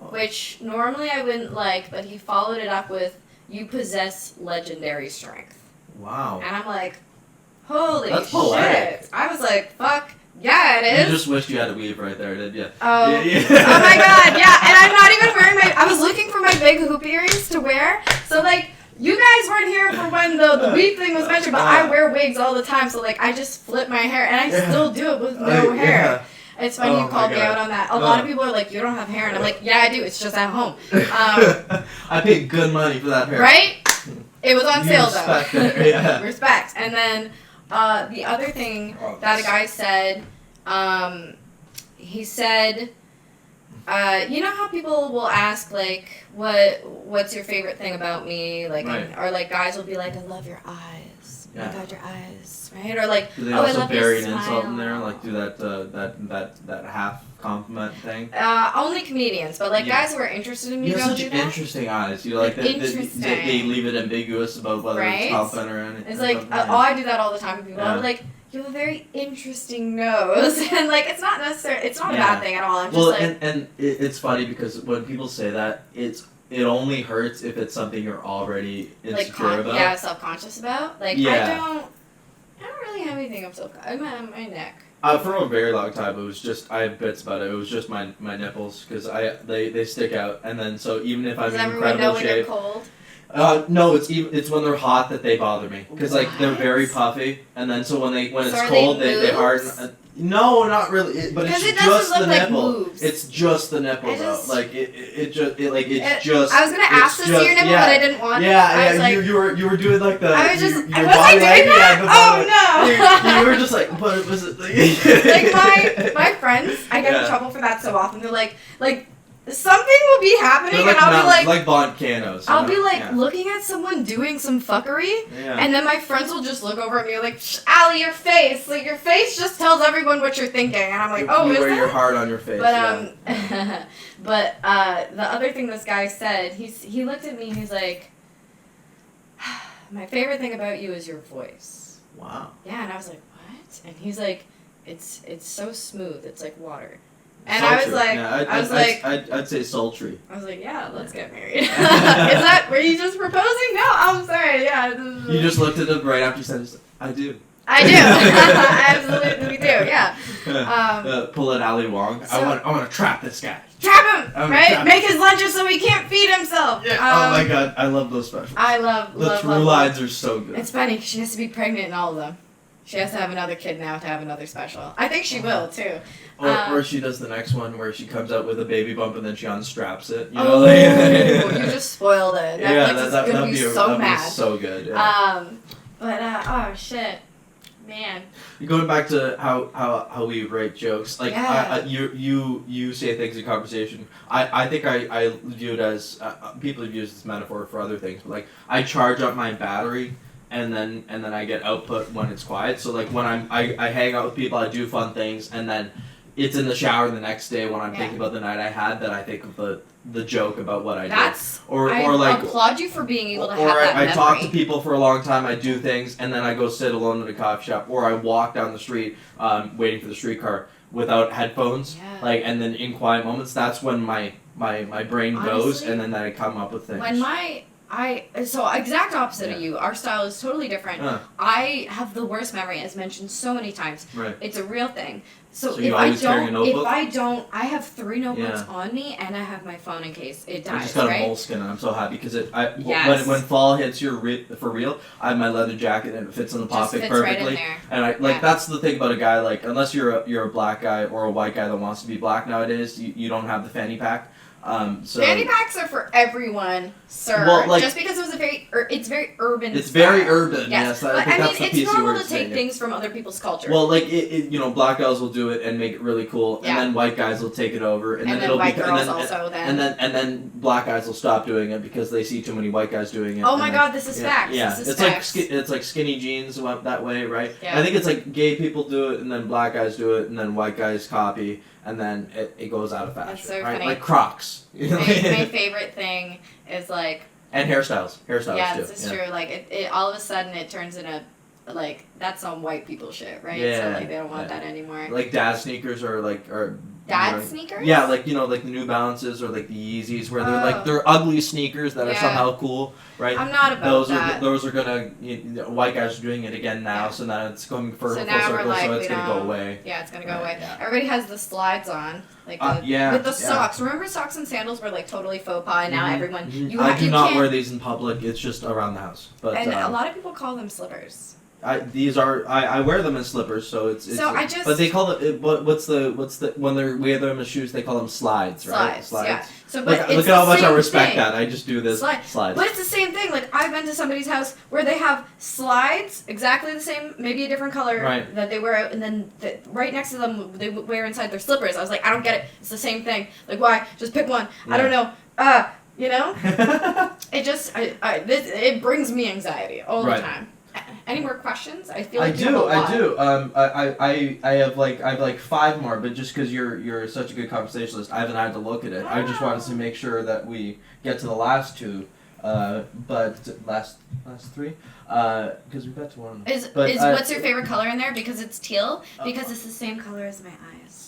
which normally I wouldn't like, but he followed it up with, you possess legendary strength. Wow. And I'm like, holy That's shit. poetic. I was like, fuck, yeah, it is. You just wished you had a weave right there, didn't you? Oh, yeah. Oh my god, yeah, and I'm not even wearing I was looking for my big hoop earrings to wear, so like, you guys weren't here for when the weave thing was mentioned, but I wear wigs all the time, so like, I just flip my hair, and I still do it with no hair. Yeah. It's funny you called me out on that. A lot of people are like, you don't have hair, and I'm like, yeah, I do, it's just at home. I paid good money for that hair. Right? It was on sale, though. Yeah. Respect. And then the other thing that a guy said, he said, you know how people will ask, like, what's your favorite thing about me? Like, or like guys will be like, I love your eyes. Oh my God, your eyes, right? Or like, do they I also love bury your an smile. insult in there? Like, do that half compliment thing? Only comedians, but like guys who are interested in me you have don't such do that. interesting eyes. You like Interesting. they leave it ambiguous about whether it's compliment or anything. It's like, I do that all the time with people. I'm like, you have a very interesting nose, and like, it's not necessarily, it's not a bad thing at all. I'm just like, and it's funny because when people say that, it only hurts if it's something you're already insecure about. Yeah, self-conscious about. Like, I don't really have anything I'm my neck. For a very long time, it was just, I have bits about it. It was just my nipples because they stick out, and then so even if I'm in incredible shape. When you're cold? No, it's when they're hot that they bother me because like they're very puffy, and then so when it's cold they harden. No, not really. But it's just the nipple. Moves. It's just the nipple though. Like it's just. I was gonna ask to see your nipple, but I didn't want. Yeah. Like, you were doing like the. I was just. Your Was I doing that? Oh no! You were just like, but was it like my friends? I get in trouble for that so often. They're like. Something will be happening, and I'll be like volcanoes. I'll be like looking at someone doing some fuckery, and then my friends will just look over at me like, Allie, your face just tells everyone what you're thinking, and I'm like, oh, you is wear that? your heart on your face. But but the other thing this guy said, he looked at me, and he's like, my favorite thing about you is your voice. Wow. Yeah, and I was like, what? And he's like, it's so smooth, it's like water. And sultry. I was like, I'd say sultry. I was like, yeah, let's get married. Is that, were you just proposing? No, I'm sorry, yeah. You just looked at him right after you said it. I do. I do. I absolutely do, yeah. Pull an Ali Wong. So, I want to trap this guy. Trap him, right? Make his lunches so he can't feed himself. Yeah. Oh my God, I love those specials. I love the true lines are so good. It's funny because she has to be pregnant in all of them. She has to have another kid now to have another special. I think she will, too. Or she does the next one where she comes out with a baby bump and then she unstraps it. You know? You just spoiled it. Netflix is going to be so mad. Be so good. Yeah. Oh, shit. Man. Going back to how we write jokes, like you say things in conversation. I think I view it as people have used this metaphor for other things, but like I charge up my battery. And then I get output when it's quiet. So like when I hang out with people, I do fun things, and then it's in the shower the next day when I'm thinking about the night I had that I think of the joke about what I did. I applaud you for being able to have that memory. I talk to people for a long time. I do things, and then I go sit alone in a coffee shop, or I walk down the street waiting for the streetcar without headphones. Yeah. Like, and then in quiet moments, that's when my brain goes, and then I come up with things. So exact opposite of you. Our style is totally different. I have the worst memory, as mentioned so many times. Right. it's a real thing. So you always carry a notebook? I have 3 notebooks on me, and I have my phone in case it dies. I just got a moleskin, and I'm so happy because when fall hits for real, I have my leather jacket and it fits in the pocket perfectly. Right in there. And that's the thing about a guy, like unless you're a black guy or a white guy that wants to be black nowadays, you don't have the fanny pack. Fanny packs are for everyone, sir. Well, like, just because it was it's very urban. It's style. very urban. Yes, but I think that's the it's PC normal word to take things from other people's culture. Well, like black guys will do it and make it really cool, and then white guys will take it over, and then it'll white be, girls also and then black guys will stop doing it because they see too many white guys doing it. Oh my god, this is facts. Yeah, this is it's facts. it's like skinny jeans went that way, right? Yeah. I think it's like gay people do it, and then black guys do it, and then white guys copy. And then it goes out of fashion. That's so right? funny. Like Crocs. My favorite thing is like... And hairstyles. Hairstyles too. This is true. Like, it all of a sudden it turns into... Like, that's some white people shit, right? Yeah. So, like, they don't want that anymore. Like dad sneakers or dad sneakers? Yeah, like, like the New Balances or like the Yeezys where they're ugly sneakers that are somehow cool, right? I'm not about that. Those are gonna... white guys are doing it again now, so now it's going full circle, so it's gonna go away. Yeah, it's gonna go away. Yeah. Everybody has the slides on. Like with the socks. Remember socks and sandals were like totally faux pas, and now everyone... I do not wear these in public, it's just around the house. But and a lot of people call them slippers. I wear them as slippers, so it's but they call it what's the when they wear them as shoes they call them slides, right? Slides. Yeah. So but look at how much I respect that. I just do this slides. But it's the same thing. Like I've been to somebody's house where they have slides exactly the same, maybe a different color that they wear out, and then right next to them they wear inside their slippers. I was like, I don't get it. It's the same thing. Like why? Just pick one. Yeah. I don't know. It just it brings me anxiety all the time. Any more questions? I feel like I do. I have like 5 more, but just because you're such a good conversationalist, I haven't had to look at it. I just wanted to make sure that we get to the last 2, but last 3, because we got to one. What's your favorite color in there? Because it's teal. Because it's the same color as my eyes.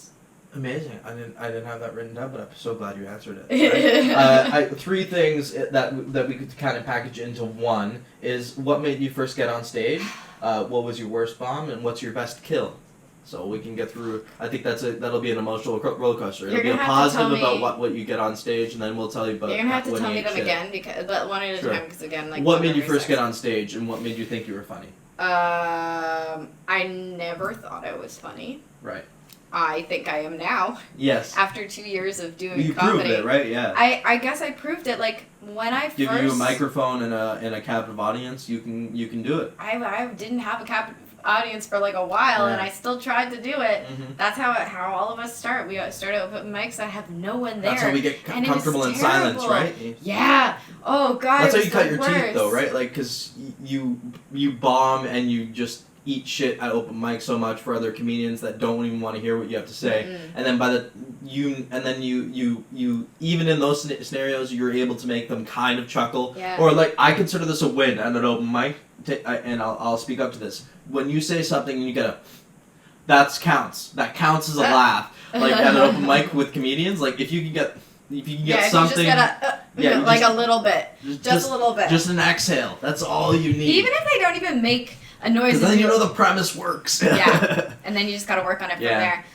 Amazing. I didn't have that written down, but I'm so glad you answered it. Right? 3 things that we could kind of package into one is what made you first get on stage, what was your worst bomb, and what's your best kill. So we can get through. I think that'll be an emotional roller coaster. It'll be a positive about what you get on stage, and then we'll tell you about. You're gonna have to tell me them again, but one at a time, because again, like. What made you first get on stage, and what made you think you were funny? I never thought I was funny. Right. I think I am now. Yes. After 2 years of doing you comedy. You proved it, right? Yeah. I guess I proved it. Like when I give you a microphone and a captive audience, you can do it. I didn't have a captive audience for like a while, and I still tried to do it. Mm-hmm. That's how all of us start. We started open mics that have no one there. That's how we get comfortable in silence, right? Yeah. Oh God. That's how you cut your teeth, though, right? Like, because you bomb and you just eat shit at open mic so much for other comedians that don't even want to hear what you have to say, and then you even in those scenarios you're able to make them kind of chuckle, or like I consider this a win at an open mic, and I'll speak up to this. When you say something and you get that counts as a laugh, like at an open mic with comedians, like if you can get something, you just gotta, a little bit, just a little bit, just an exhale. That's all you need. Even if they don't even make a noise. Because then you know the premise works. Yeah, and then you just gotta work on it from there.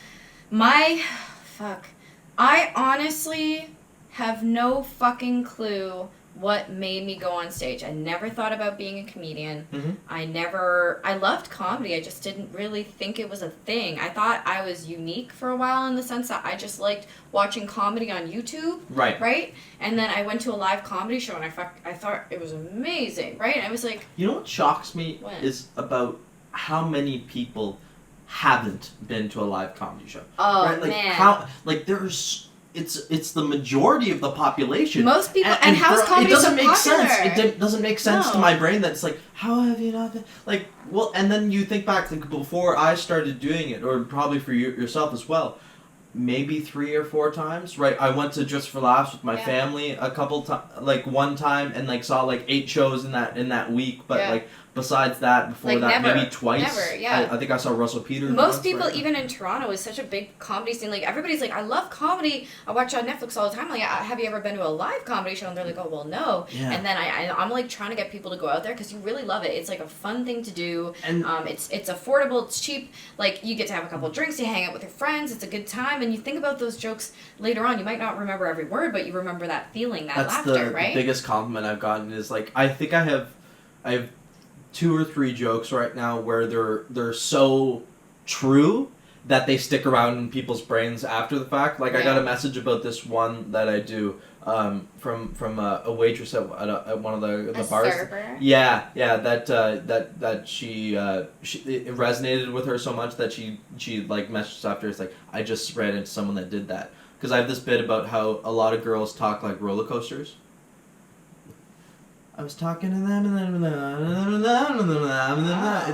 I honestly have no fucking clue what made me go on stage. I never thought about being a comedian. Mm-hmm. I loved comedy. I just didn't really think it was a thing. I thought I was unique for a while in the sense that I just liked watching comedy on YouTube. Right? And then I went to a live comedy show and I thought it was amazing, right? And I was like... You know what shocks me is about how many people haven't been to a live comedy show. Oh, right? Man. There's... It's the majority of the population. Most people, and how is comedy so popular? Sense. It doesn't make sense to my brain that it's like, how have you not been... Like, well, and then you think back, like, before I started doing it, or probably for yourself as well, maybe 3 or 4 times, right? I went to Just for Laughs with my family a couple times, like one time, and like saw like 8 shows in that week, but like... Besides that, before that, maybe twice. Never, yeah. I think I saw Russell Peters. Most people, even in Toronto, is such a big comedy scene. Like, everybody's like, I love comedy. I watch on Netflix all the time. Like, have you ever been to a live comedy show? And they're like, oh, well, no. Yeah. And then I'm like trying to get people to go out there because you really love it. It's like a fun thing to do. And it's affordable. It's cheap. Like, you get to have a couple of drinks. You hang out with your friends. It's a good time. And you think about those jokes later on. You might not remember every word, but you remember that feeling, that laughter, right? The biggest compliment I've gotten is like, I think I have 2 or 3 jokes right now where they're so true that they stick around in people's brains after the fact. Like, I got a message about this one that I do from a waitress at one of the bars. Server? Yeah, that she it resonated with her so much that she like messaged after. It's like, I just ran into someone that did that. Because I have this bit about how a lot of girls talk like roller coasters. I was talking to them and then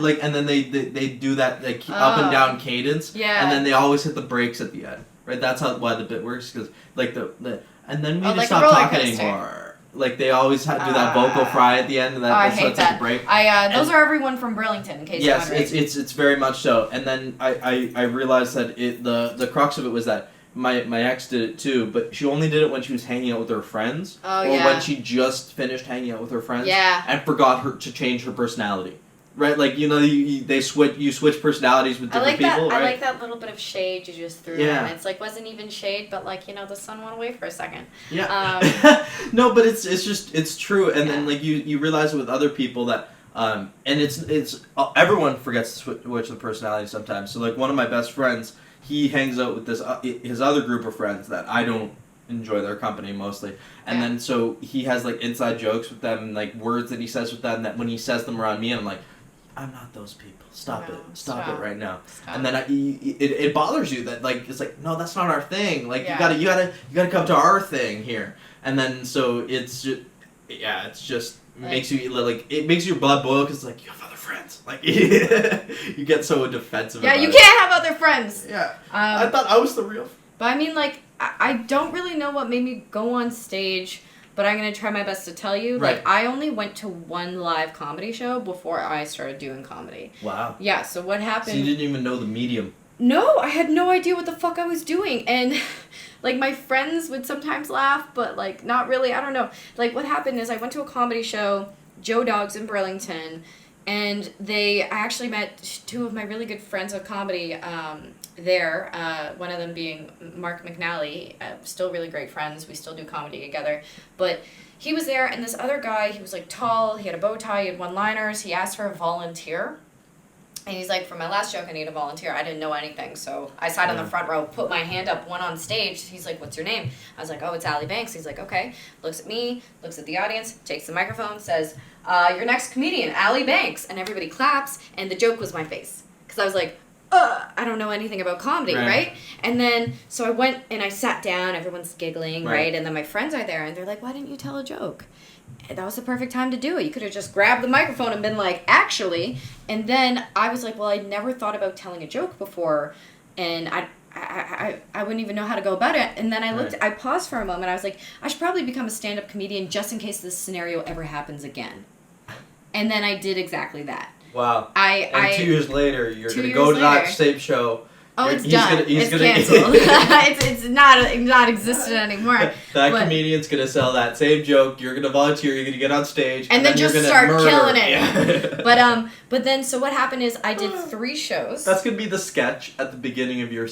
like, and then they do that like up and down cadence. Yeah. And then they always hit the brakes at the end. Right? That's why the bit works, because like the and then we just like stop talking anymore. Like, they always do that vocal fry at the end, and I that's hate such that. a break. Those are everyone from Burlington, in case you're wondering. Yes, it's very much so. And then I realized that the crux of it was that my ex did it too, but she only did it when she was hanging out with her friends, when she just finished hanging out with her friends, and forgot to change her personality. Right, like, you switch personalities with different people. Right? I like that little bit of shade you just threw in. It's like, wasn't even shade, but like, the sun went away for a second. Yeah. No, but it's true, and then like you realize it with other people that and it's everyone forgets to switch the personality sometimes. So like, one of my best friends, he hangs out with this his other group of friends that I don't enjoy their company mostly, and then so he has like inside jokes with them and like words that he says with them that when he says them around me, I'm like, I'm not those people. Stop it right now. Stop. And then it bothers you that like, it's like, no, that's not our thing. Like, you gotta come to our thing here. And then so it's just makes you like, it makes your blood boil, because like, you have other friends. Like, you get so defensive. Yeah, you can't have other friends. Yeah. I thought I was the real. But I mean, like, I don't really know what made me go on stage, but I'm going to try my best to tell you. Right. Like, I only went to one live comedy show before I started doing comedy. Wow. Yeah, so what happened... So you didn't even know the medium. No, I had no idea what the fuck I was doing. And, like, my friends would sometimes laugh, but, like, not really. I don't know. Like, what happened is I went to a comedy show, Joe Dogg's in Burlington, and I actually met two of my really good friends of comedy there, one of them being Mark McNally, still really great friends. We still do comedy together. But he was there, and this other guy, he was like tall, he had a bow tie, he had one-liners, he asked for a volunteer. And he's like, for my last joke, I need a volunteer. I didn't know anything, so I sat on the front row, put my hand up, went on stage. He's like, what's your name? I was like, oh, it's Allie Banks. He's like, okay. Looks at me, looks at the audience, takes the microphone, says, your next comedian, Allie Banks. And everybody claps, and the joke was my face. Because I was like, I don't know anything about comedy, right? And then, so I went and I sat down, everyone's giggling, right? And then my friends are there, and they're like, why didn't you tell a joke? And that was the perfect time to do it. You could have just grabbed the microphone and been like, actually. And then I was like, well, I never thought about telling a joke before, and I wouldn't even know how to go about it. And then I paused for a moment. I was like, I should probably become a stand-up comedian just in case this scenario ever happens again. And then I did exactly that. Wow. And 2 years later, you're going to go to that same show. Oh, it's done. It's canceled. it's not existent anymore. That comedian's going to sell that same joke. You're going to volunteer. You're going to get on stage. And then just start killing it. Yeah. But then, so what happened is I did 3 shows. That's going to be the sketch at the beginning of your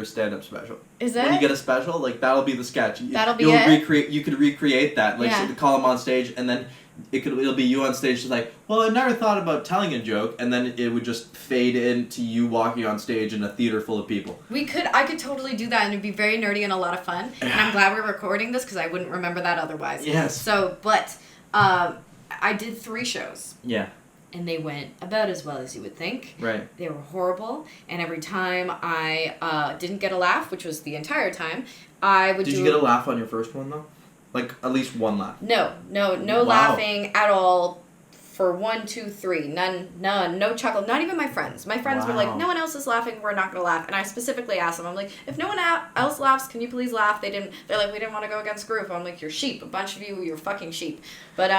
stand-up special. Is that? When you get a special, like, that'll be the sketch. That'll be it? You could recreate that. Like, so call them on stage, and then it'll be you on stage just like, well, I never thought about telling a joke, and then it would just fade into you walking on stage in a theater full of people. I could totally do that, and it'd be very nerdy and a lot of fun. And I'm glad we're recording this, because I wouldn't remember that otherwise. Yes. So, but I did 3 shows. Yeah. And they went about as well as you would think. Right. They were horrible, and every time I didn't get a laugh, which was the entire time, I would Did you get a laugh on your first one, though? Like, at least one laugh? No laughing at all for 1, 2, 3. None, no chuckle. Not even my friends. My friends were like, no one else is laughing, we're not going to laugh. And I specifically asked them, I'm like, if no one else laughs, can you please laugh? They're like, we didn't want to go against group. I'm like, you're sheep. A bunch of you're fucking sheep. But,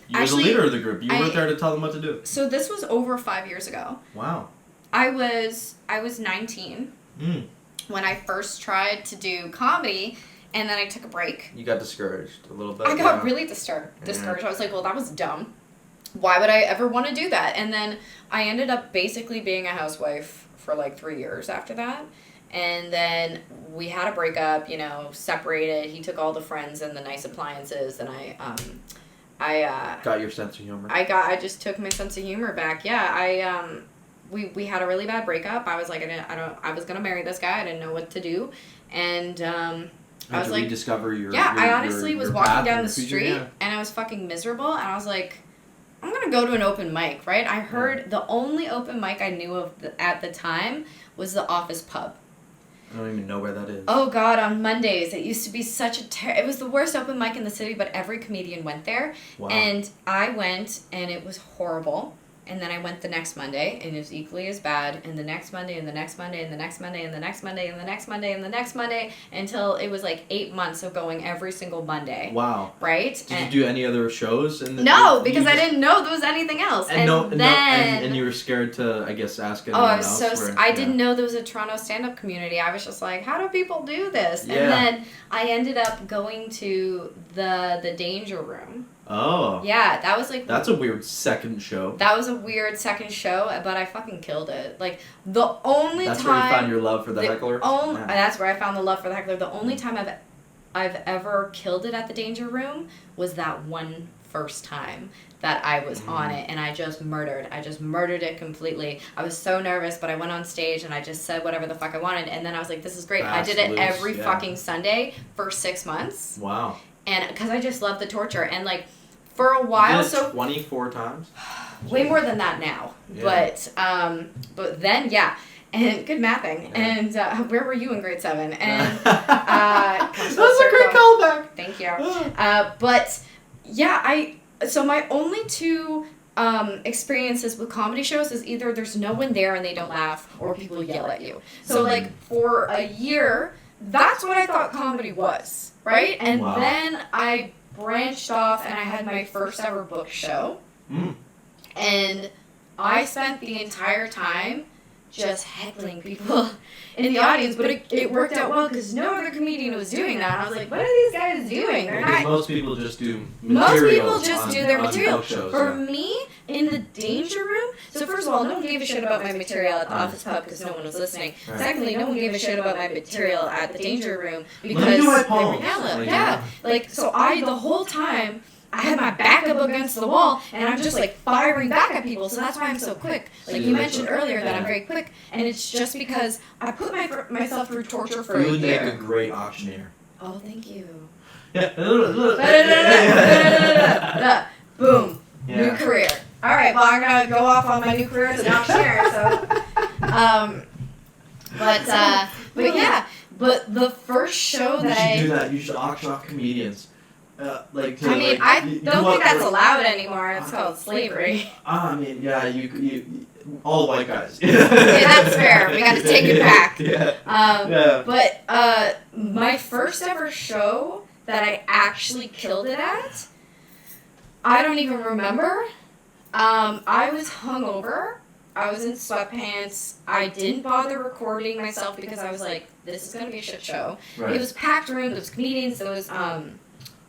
you were the leader of the group. You weren't there to tell them what to do. So this was over 5 years ago. Wow. I was 19 when I first tried to do comedy. And then I took a break. You got discouraged a little bit. I got really discouraged. I was like, well, that was dumb. Why would I ever want to do that? And then I ended up basically being a housewife for like 3 years after that. And then we had a breakup, separated. He took all the friends and the nice appliances, and I got your sense of humor. I just took my sense of humor back. Yeah, we had a really bad breakup. I was like, I was gonna marry this guy. I didn't know what to do, and I was like, rediscover your I honestly was walking down the street yeah. and I was fucking miserable, and I was like, I'm gonna go to an open mic, right? I heard the only open mic I knew of at the time was the Office Pub. I don't even know where that is. Oh God, on Mondays. It used to be such a it was the worst open mic in the city, but every comedian went there. Wow. And I went, and it was horrible. And then I went the next Monday, and it was equally as bad. And the next Monday, and the next Monday, and the next Monday, and the next Monday, and the next Monday, and the next Monday, until it was like 8 months of going every single Monday. Wow. Right? Did you do any other shows? No, because I didn't know there was anything else. And you were scared to, I guess, ask anyone else. I didn't know there was a Toronto stand-up community. I was just like, how do people do this? Yeah. And then I ended up going to the Danger Room. Oh. Yeah, that was like... That's a weird second show. That was a weird second show, but I fucking killed it. Like, the only That's time... where you found your love for the heckler? Yeah. That's where I found the love for the heckler. The only time I've ever killed it at the Danger Room was that one first time that I was on it, and I just murdered it completely. I was so nervous, but I went on stage and I just said whatever the fuck I wanted, and then I was like, this is great. I did it every fucking Sunday for 6 months. Wow. And because I just love the torture, and like for a while, you did it 24 times. Way more than that now, yeah. But then and good mathing. Yeah. And where were you in grade 7? And that's a great callback. Thank you. But yeah, so my only two experiences with comedy shows is either there's no one there and they don't laugh, or people yell at you. So like for a year, that's what I thought comedy was. Right? And then I branched off and I had my first ever book show. And I spent the entire time just heckling people in the audience, but it worked out well because no other comedian was doing that. And I was like, what are these guys doing? Most people just do their material. Shows, For me, in the Danger Room, so first of all, no one gave a shit about my material at the Office Pub because no one was listening. Right. Secondly, no one gave a shit about my material at the Danger Room because they were yelling. Yeah. Like, so the whole time, I had my back up against the wall, and I'm just, like, firing back at people, so that's why I'm so quick. Like, you mentioned earlier that I'm very quick, and it's just because I put myself through torture for a year. You would make a great auctioneer. Oh, thank you. Yeah. Boom. Yeah. New career. All right, well, I'm going to go off on my new career as an auctioneer, so... But the first show that You should do that. You should auction off comedians. I don't think that's allowed anymore. It's called slavery. You all the white guys. Yeah, that's fair. We got to take it back. Yeah. But my first ever show that I actually killed it at, I don't even remember. I was hungover. I was in sweatpants. I didn't bother recording myself because I was like, this is going to be a shit show. Right. It was packed room. There was comedians. There was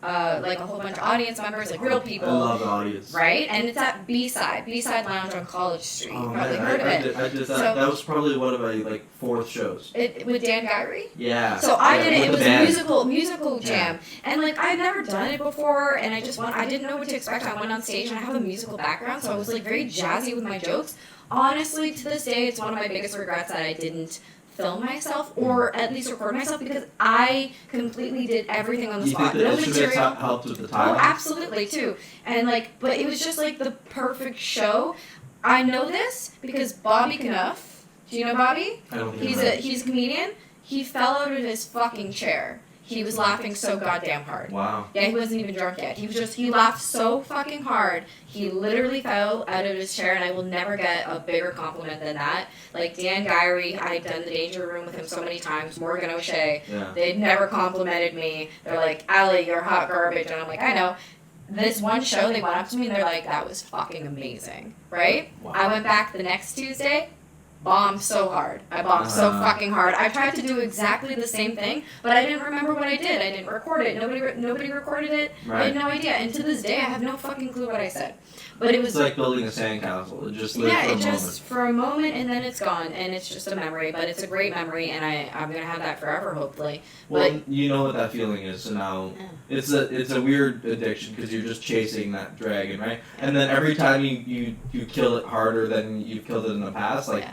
like a whole bunch of audience members, like real people. I love the audience. Right? And it's at B-Side Lounge on College Street. You probably heard of it. I did that. So, that was probably one of my fourth shows. With Dan Gyrie? Yeah. So I did it. It was a musical jam. And like I've never done it before, and I didn't know what to expect. I went on stage and I have a musical background, so I was like very jazzy with my jokes. Honestly, to this day, it's one of my biggest regrets that I didn't film myself or at least record myself because I completely did everything on the spot. No material helped with the timing? Oh, absolutely too. And but it was just like the perfect show. I know this because Bobby Knuff. Do you know Bobby? I don't think he's a comedian. He fell out of his fucking chair. He was laughing so goddamn hard. Wow. Yeah, he wasn't even drunk yet. He laughed so fucking hard. He literally fell out of his chair, and I will never get a bigger compliment than that. Like, Dan Gyrie, I'd done the Danger Room with him so many times. Morgan O'Shea, they'd never complimented me. They're like, Allie, you're hot garbage. And I'm like, I know. This one show, they went up to me, and they're like, that was fucking amazing. Right? Wow. I went back the next Tuesday. Bombed so hard. I bombed so fucking hard. I tried to do exactly the same thing, but I didn't remember what I did. I didn't record it. Nobody recorded it. Right. I had no idea. And to this day, I have no fucking clue what I said. But it was it's like building a sandcastle. It just lives yeah, for a it moment. just for a moment and then it's gone, and it's just a memory. But it's a great memory, and I'm gonna have that forever, hopefully. Well, But you know what that feeling is, so now yeah. it's a weird addiction because you're just chasing that dragon, right? And then every time you kill it harder than you've killed it in the past, like Yeah.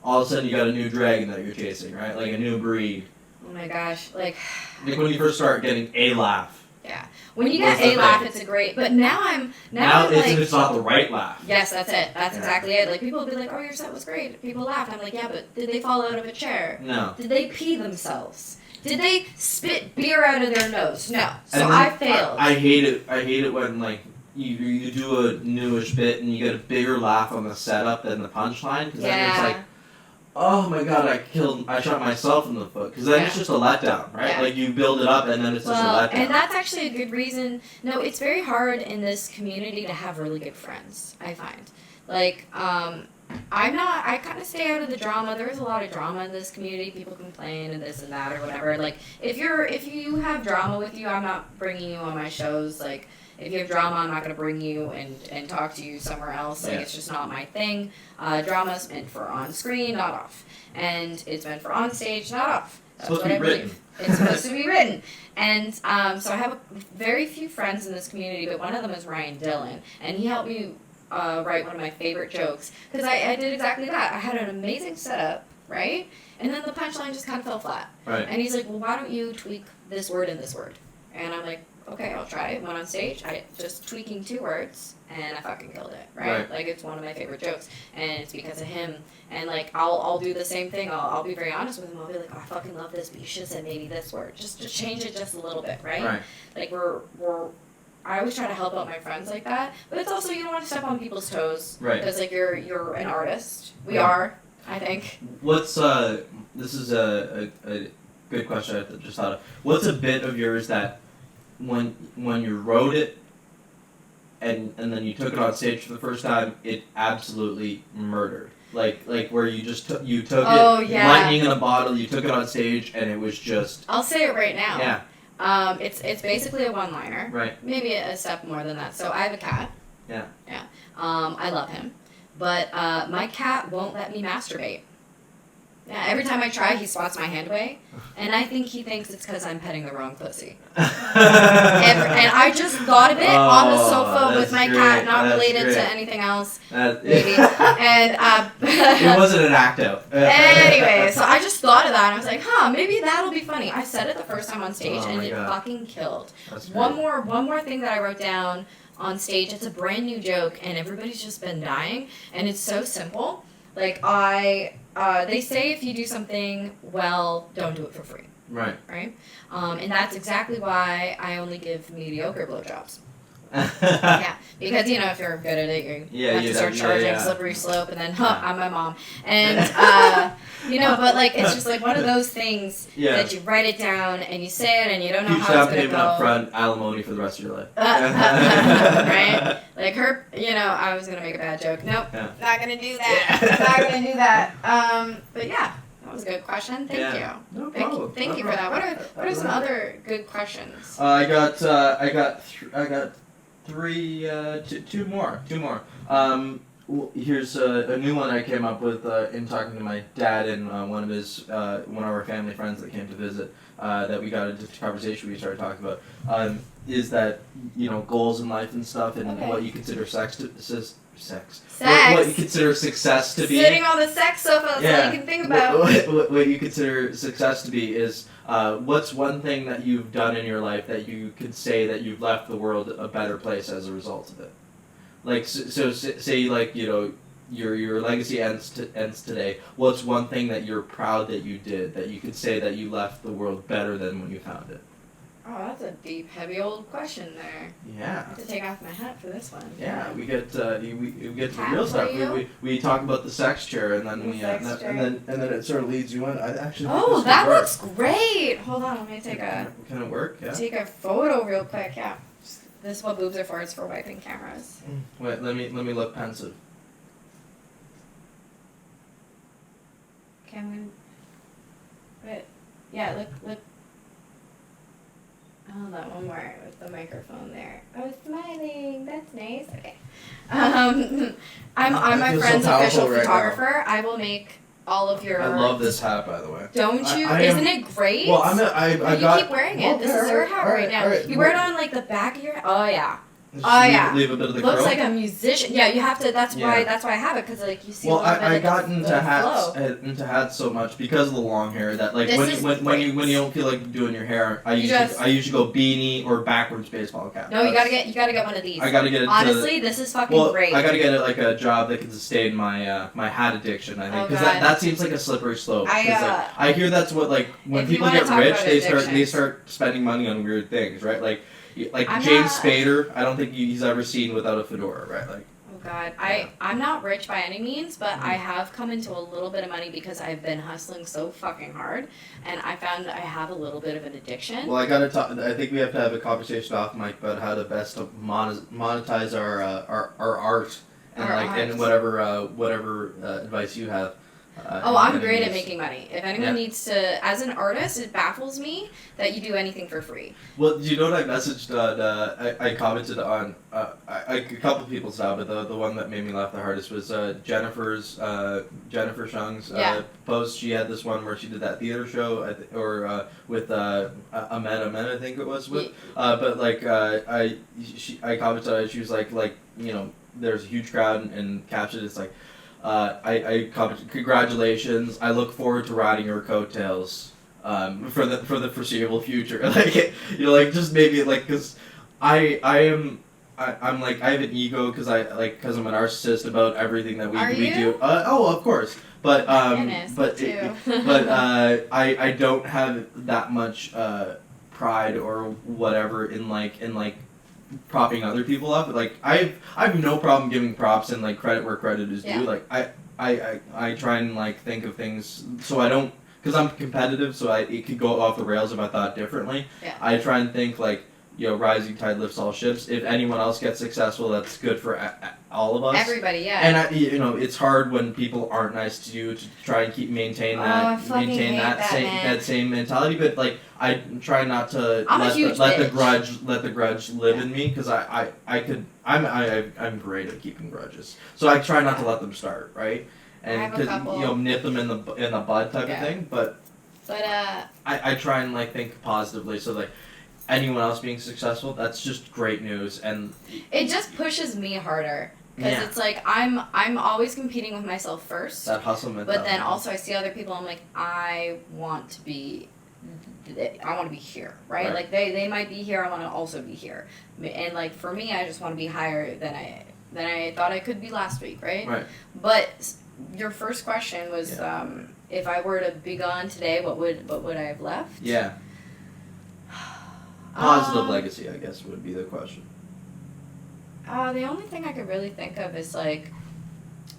all of a sudden you got a new dragon that you're chasing, right? Like a new breed. Oh my gosh, like when you first start getting a laugh. Yeah. When you get a laugh, it's a great. But now I'm it's like, if it's not the right laugh. Yes, that's it. That's exactly it. Like people will be like, "Oh, your set was great." People laughed. I'm like, "Yeah, but did they fall out of a chair? No. Did they pee themselves? Did they spit beer out of their nose? No. So And I failed. I hate it. I hate it when like you do a newish bit and you get a bigger laugh on the setup than the punchline because then it's like, oh my god, I shot myself in the foot because then it's just a letdown, right? Yeah. Like you build it up and then it's just a letdown. And that's actually a good reason. No, it's very hard in this community to have really good friends, I find. Like, I kind of stay out of the drama. There's a lot of drama in this community. People complain and this and that or whatever. Like, if you have drama with you, I'm not bringing you on my shows. Like, if you have drama, I'm not going to bring you and talk to you somewhere else. Like, it's just not my thing. Drama's meant for on screen, not off. And it's meant for on stage, not off. That's supposed to be written. It's supposed to be written. And so I have very few friends in this community, but one of them is Ryan Dillon. And he helped me write one of my favorite jokes. Because I did exactly that. I had an amazing setup, right? And then the punchline just kind of fell flat. Right. And he's like, well, why don't you tweak this word and this word? And I'm like, okay, I'll try it. Went on stage, I just tweaking 2 words, and I fucking killed it, right? Like, it's one of my favorite jokes, and it's because of him. And, like, I'll do the same thing. I'll be very honest with him. I'll be like, oh, I fucking love this, but you should have said maybe this word. Just change it just a little bit, right? Like, I always try to help out my friends like that, but it's also, you don't want to step on people's toes. Right. Because, like, you're an artist. We are, I think. What's, this is a good question I just thought of. What's a bit of yours that when you wrote it and then you took it on stage for the first time, it absolutely murdered? Like where you just took it, lightning in a bottle, you took it on stage and it was just... I'll say it right now. Yeah. It's basically a one-liner. Right. Maybe a step more than that. So I have a cat. Yeah. Yeah. I love him. But my cat won't let me masturbate. Yeah, every time I try, he swats my hand away, and I think he thinks it's because I'm petting the wrong pussy. And I just thought of it on the sofa with my cat, not related to anything else, maybe. And it wasn't an act out. Anyway, so I just thought of that, and I was like, maybe that'll be funny. I said it the first time on stage, and it fucking killed. One more thing that I wrote down on stage. It's a brand new joke, and everybody's just been dying, and it's so simple. Like, they say if you do something well, don't do it for free. Right. Right? And that's exactly why I only give mediocre blowjobs. Yeah. Because, if you're good at it, you have to start charging slippery slope, and then, I'm my mom. And, but, like, it's just, like, one of those things that you write it down, and you say it, and you don't know how it's going to go. Up front, alimony for the rest of your life. Right? Like, I was going to make a bad joke. Nope. Yeah. Not going to do that. Not going to do that. But, yeah. That was a good question. Thank you. No problem. Thank you for that. What are some other good questions? I got two more. Here's a new one I came up with in talking to my dad and one of our family friends that came to visit. That we got into conversation. We started talking about is that goals in life and stuff, and what you consider sex. What you consider success to be. Sitting on the sex sofa, that's all you can think about. What you consider success to be is what's one thing that you've done in your life that you could say that you've left the world a better place as a result of it. Like say like your legacy ends today. What's one thing that you're proud that you did that you could say that you left the world better than when you found it? Oh, that's a deep, heavy old question there. Yeah. I have to take off my hat for this one. Yeah, we get to the real stuff. We talk about the sex chair, and then and then it sort of leads you in. I actually. Oh, that looks great. Hold on, let me take Can it work? Yeah. Take a photo real quick. Yeah. This is what boobs are for. It's for wiping cameras. Wait, let me look pensive. Can we? Wait. Yeah. Look. Hold on, one more with the microphone there. I was smiling. That's nice. Okay. I'm my friend's official photographer. I will make all of your. I love this hat, by the way. Don't you? Isn't it great? Well, I keep wearing it. This is your hat right now. You wear it on like the back of your. Oh yeah. Leave a bit of the looks curl. like a musician. Yeah, you have to. That's why I have it, because like you see. Well, I got into hats so much because of the long hair that like when you don't feel like doing your hair, I usually go beanie or backwards baseball cap. No, you gotta get one of these. I gotta get it. Honestly, this is fucking great. I gotta get it like a job that can sustain my my hat addiction. I think because that seems like a slippery slope. I hear that's what like when people get rich, they start spending money on weird things, right? Like James Spader, I don't think he's ever seen without a fedora, right? Like. Oh God, yeah. I'm not rich by any means, but I have come into a little bit of money because I've been hustling so fucking hard, and I found I have a little bit of an addiction. Well, I gotta talk. I think we have to have a conversation off mic about how to best monetize our art and whatever advice you have. I'm great at making money. If anyone needs to, as an artist, it baffles me that you do anything for free. Well, do you know what I messaged on? I commented on a couple people's now, but the one that made me laugh the hardest was Jennifer Shung's post. She had this one where she did that theater show, with Ahmed, I think it was with. But like I commented on it. She was like there's a huge crowd and captioned it's like. I commented, congratulations. I look forward to riding your coattails for the foreseeable future. Like just maybe like because I'm like I have an ego because I'm a narcissist about everything that we do. Of course, but I don't have that much pride or whatever in propping other people up. Like I have no problem giving props and like credit where credit is due. Like I try and like think of things so I don't, because I'm competitive, so it could go off the rails if I thought differently. Yeah. I try and think like, rising tide lifts all ships. If anyone else gets successful, that's good for all of us. Everybody, yeah. And it's hard when people aren't nice to you to try and maintain that same mentality. But like, I try not to let the grudge live in me, because I'm great at keeping grudges. So I try not to let them start, right? And nip them in the bud type of thing. But I try and like think positively. So like, anyone else being successful, that's just great news, and it just pushes me harder, because it's like I'm always competing with myself first. That hustle mentality. But then also I see other people, I'm like, I want to be here, right? Like they might be here, I want to also be here, and like for me, I just want to be higher than I thought I could be last week, right? Right. But your first question was, if I were to be gone today, what would I have left? Yeah. Positive legacy, I guess, would be the question. The only thing I could really think of is like,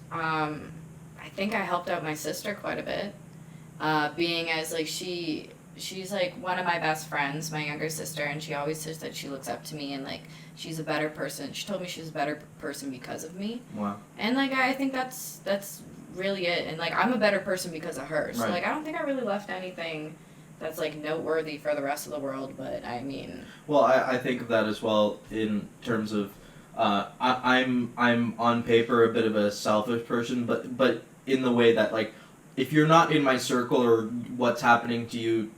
I think I helped out my sister quite a bit, being as like she's like one of my best friends, my younger sister, and she always says that she looks up to me, and like she's a better person. She told me she's a better person because of me. Wow. And like I think that's really it, and like I'm a better person because of her. So like I don't think I really left anything that's like noteworthy for the rest of the world, but I mean. Well, I think of that as well in terms of, I'm on paper a bit of a selfish person, but in the way that like, if you're not in my circle or what's happening to you,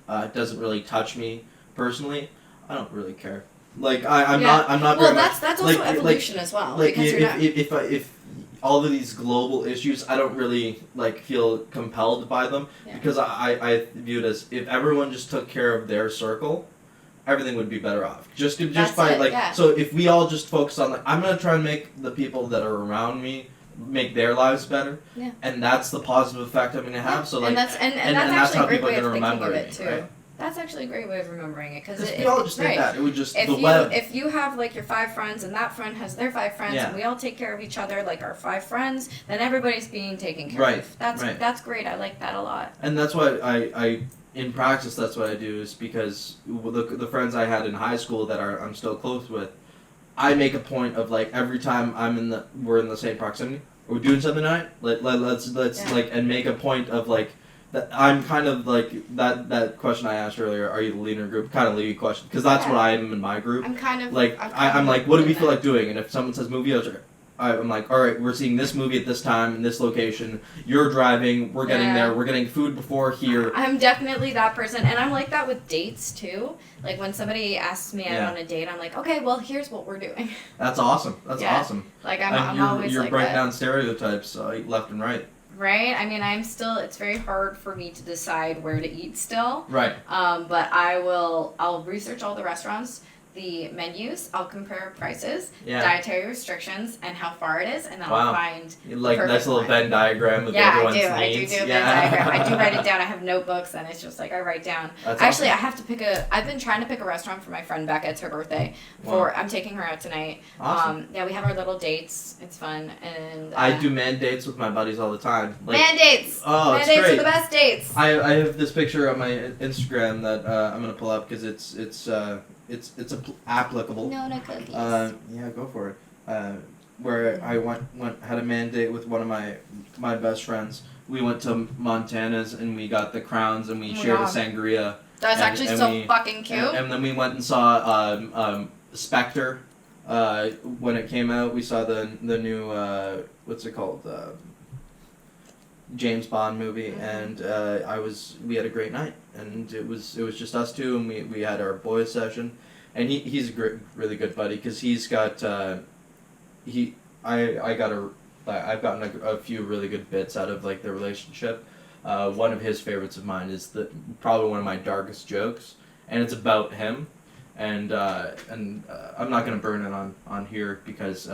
doesn't really touch me personally, I don't really care. Like I'm not. Well, that's also evolution as well. Like if all of these global issues, I don't really like feel compelled by them, because I view it as if everyone just took care of their circle, everything would be better off. So if we all just focus on like, I'm gonna try and make the people that are around me make their lives better, and that's the positive effect I'm gonna have. So like, and that's how people are gonna remember it too. Right? That's actually a great way of remembering it, because we all just did that. It would just if you have like your 5 friends and that friend has their 5 friends and we all take care of each other like our 5 friends, then everybody's being taken care of. That's great. I like that a lot. And that's why I in practice that's what I do, is because the friends I had in high school that I'm still close with, I make a point of like every time we're in the same proximity, we're doing something tonight. Let's like, and make a point of like I'm kind of like that question I asked earlier. Are you the leader group? Kind of lead question because that's what I am in my group. I'm kind of like I'm like, what do we feel like doing? And if someone says movie, I'm like, all right, we're seeing this movie at this time in this location. You're driving. We're getting there. We're getting food before here. I'm definitely that person, and I'm like that with dates too. Like when somebody asks me out on a date, I'm like, okay, well, here's what we're doing. That's awesome. That's awesome. Like I'm always you're like breaking that. down stereotypes left and right. Right. I mean, it's very hard for me to decide where to eat still. Right. But I'll research all the restaurants, the menus, I'll compare prices, dietary restrictions, and how far it is, and then I'll find like nice little Venn diagram of everyone's needs. I do a Venn diagram. I do write it down. I have notebooks, and it's just like I write down. That's Actually, awesome. I've been trying to pick a restaurant for my friend Becca. It's her birthday. I'm taking her out tonight. Awesome. We have our little dates. It's fun, and I do man dates with my buddies all the time. Like, man dates. Oh, man it's dates great. are the best dates. I have this picture on my Instagram that I'm gonna pull up because it's applicable. No cookies. Yeah, go for it. Where I had a man date with one of my best friends. We went to Montana's and we got the crowns and we shared a sangria. That's actually so fucking cute. And then we went and saw Spectre. When it came out, we saw the new what's it called? James Bond movie, and we had a great night, and it was just us two, and we had our boys session, and he's a really good buddy because he's got I've gotten a few really good bits out of like the relationship. One of his favorites of mine is probably one of my darkest jokes, and it's about him, and I'm not gonna burn it on here because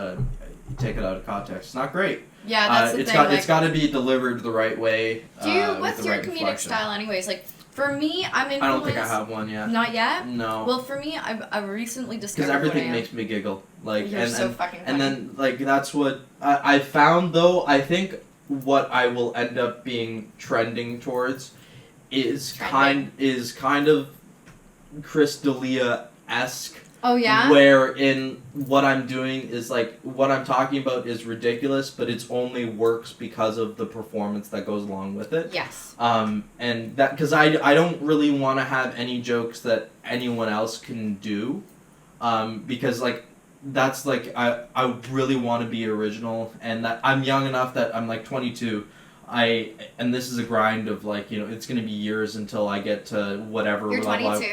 take it out of context. It's not great. Yeah, that's the thing. It's got to be delivered the right way. What's your comedic style, anyways? Like for me, I'm influenced. I don't think I have one yet. Not yet. No. Well, for me, I've recently discovered. Because everything makes me giggle. Like You're so fucking funny. And then like that's what I found though. I think what I will end up being trending towards is kind of Chris D'Elia-esque. Oh yeah. Where in what I'm doing is like what I'm talking about is ridiculous, but it's only works because of the performance that goes along with it. Yes. And that because I don't really want to have any jokes that anyone else can do, because like that's like I really want to be original, and that I'm young enough that I'm like 22. And this is a grind of like, you know, it's going to be years until I get to whatever You're level 22.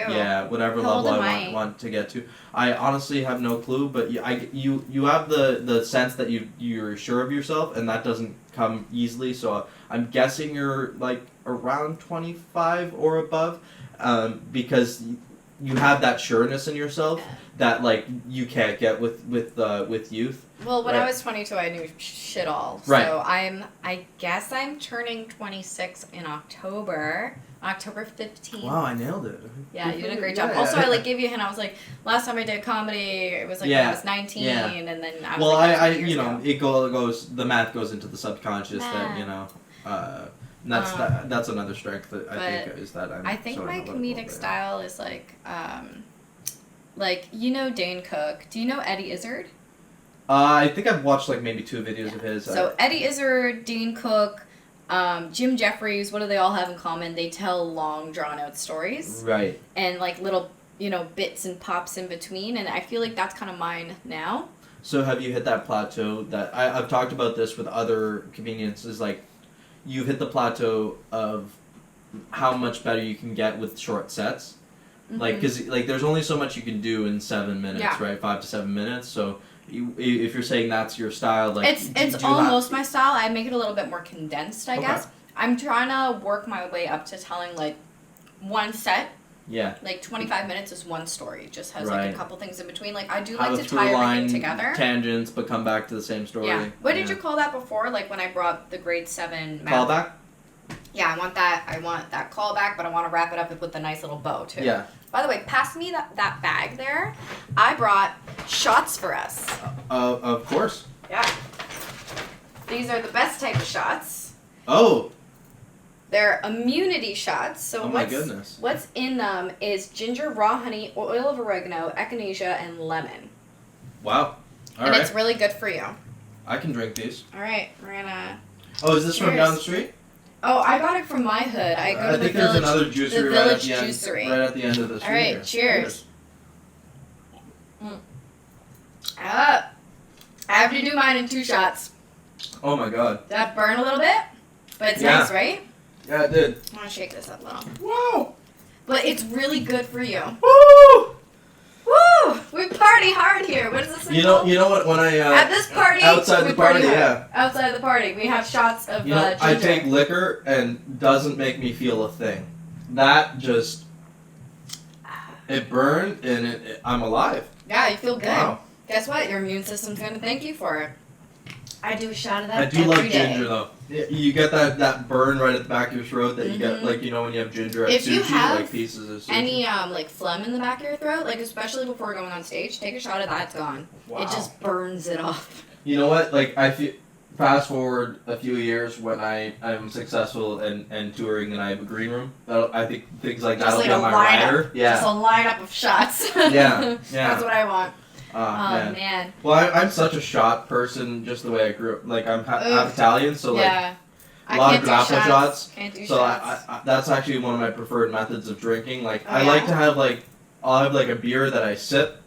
Whatever level I want to get to. I honestly have no clue, but you have the sense that you're sure of yourself, and that doesn't come easily. So I'm guessing you're like around 25 or above, because you have that sureness in yourself that like you can't get with youth. Well, when I was 22, I knew shit all. Right. So I guess I'm turning 26 in October 15th. Wow, I nailed it. Yeah, you did a great job. Also, I like gave you a hint. I was like, last time I did comedy, it was like when I was 19, and then I was like, you know, it goes the math goes into the subconscious that you know. That's another strength that I think is that I think my comedic style is like you know Dane Cook. Do you know Eddie Izzard? I think I've watched like maybe 2 videos of his. So Eddie Izzard, Dane Cook, Jim Jeffries. What do they all have in common? They tell long, drawn out stories. Right. And like little, you know, bits and pops in between, and I feel like that's kind of mine now. So have you hit that plateau that I've talked about this with other comedians? Is like you hit the plateau of how much better you can get with short sets. Mm-hmm. Like, because like there's only so much you can do in 7 minutes, right? 5 to 7 minutes. So if you're saying that's your style, like it's almost my style. I make it a little bit more condensed, I guess. I'm trying to work my way up to telling like one set. Yeah. Like 25 minutes is one story. It just has like a couple things in between. Like I do have like to tie everything together. Tangents, but come back to the same story. Yeah. What did you call that before? Like when I brought the grade 7 math. Callback? Yeah, I want that callback, but I want to wrap it up with a nice little bow too. Yeah. By the way, pass me that bag there. I brought shots for us. Of course. Yeah. These are the best type of shots. Oh. They're immunity shots. So my goodness. What's in them is ginger, raw honey, oil of oregano, echinacea, and lemon. Wow. All right. It's really good for you. I can drink these. All right, we're gonna. Oh, is this from down the street? Oh, I got it from my hood. I go to the think village. there's another juicery The right at village the end. juicery. Right at the end of the street. All right, here. cheers. I have to do mine in 2 shots. Oh my god. Did that burn a little bit? But it's nice, right? Yeah, it did. I want to shake this up a little. Whoa! But it's really good for you. Woo! Woo! We party hard here. What is this thing called? You know what? When I At this party, outside we the party, hard. yeah. Outside the party, we have shots of ginger. I take liquor and doesn't make me feel a thing. That just it burned and I'm alive. Yeah, you feel good. Wow. Guess what? Your immune system's gonna thank you for it. I do a shot of that. I do every like day. ginger though. You get that burn right at the back of your throat that you get like when you have ginger at If sushi, you have like pieces of sushi. any like phlegm in the back of your throat, like especially before going on stage, take a shot of that. It's gone. Wow. It just burns it off. You know what? Like I feel. Fast forward a few years when I'm successful and touring and I have a green room. I think things like that'll Just be on my rider. Yeah. Just a lineup of shots. Yeah. That's what I want. Oh man. Well, I'm such a shot person, just the way I grew up. Like I'm half Italian, so like yeah. a lot of grappa shots. Can't do So shots. I that's actually one of my preferred methods of drinking. Like Oh, I yeah? like to have I'll have like a beer that I sip,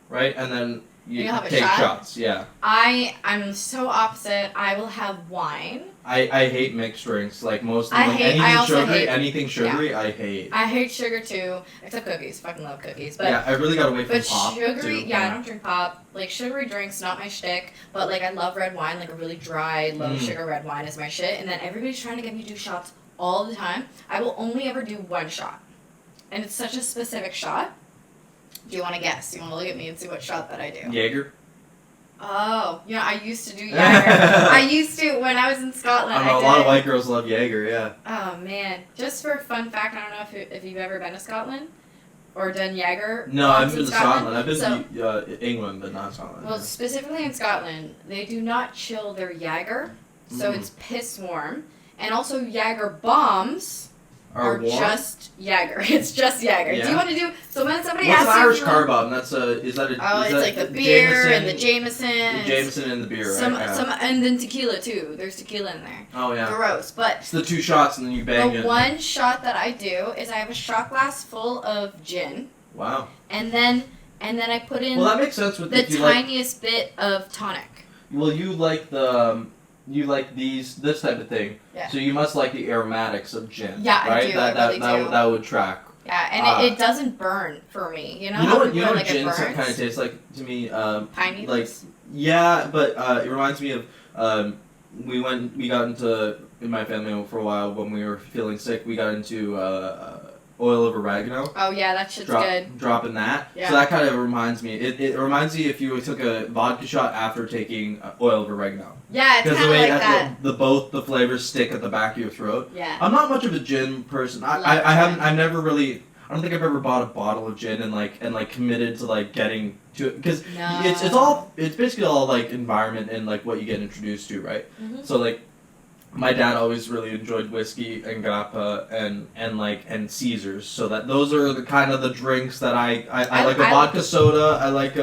right, and then you You'll have a take shot? shots. Yeah. I'm so opposite. I will have wine. I hate mixed drinks. Like most of I them, like hate- I anything also sugary, hate- anything sugary, I hate. I hate sugar too, except cookies. Fucking love cookies. But Yeah, I really got away from but pop sugary, too. yeah, I don't drink pop. Like sugary drinks, not my shtick. But like I love red wine, like a really dry, low sugar red wine is my shit. And then everybody's trying to get me to do shots all the time. I will only ever do 1 shot, and it's such a specific shot. Do you want to guess? You want to look at me and see what shot that I do? Jaeger. Oh, I used to do Jaeger. I used to when I was in Scotland. I know a lot of white girls love Jaeger. Yeah. Oh man! Just for a fun fact, I don't know if you've ever been to Scotland or done Jaeger. No, I've in been to Scotland. I've been to England, but not Scotland. Well, specifically in Scotland, they do not chill their Jaeger, so it's piss warm, and also Jaeger bombs are warm? just Jaeger. It's just Jaeger. Yeah. Do you want to do? So when somebody What's asks an you, Irish if you car want- bomb? That's is that a? Oh, is it's that like the beer Jameson, and the Jameson. The Jameson and the beer, right? Some Yeah. and then tequila too. There's tequila in there. Oh yeah. Gross, but It's the 2 shots and then you bang the it. one shot that I do is I have a shot glass full of gin, Wow. and then I put in Well, that makes sense with the if you like. tiniest bit of tonic. Well, you like the you like this type of thing. Yeah. So you must like the aromatics of gin. Yeah, I right? do, That I really that, do. that would track. Yeah, and it doesn't burn for me. You know You know how what? people You know are what like it gin burns? kind of tastes like to me. Pine like needles? yeah, but it reminds me of we got into in my family for a while when we were feeling sick. We got into oil of oregano. Oh yeah, that shit's good. Dropping that. Yeah. So that kind of reminds me. It reminds me if you took a vodka shot after taking oil of oregano. Yeah, it's Because kind the of way like that. both the flavors stick at the back of your throat. Yeah. I'm not much of a gin person. Love I haven't. gin. I've never really. I don't think I've ever bought a bottle of gin and committed to like getting to it because No. it's basically all like environment and like what you get introduced to, right? Mhm. So like my dad always really enjoyed whiskey and grappa and Caesars, so that those are the kind of the drinks that I like a vodka soda. I like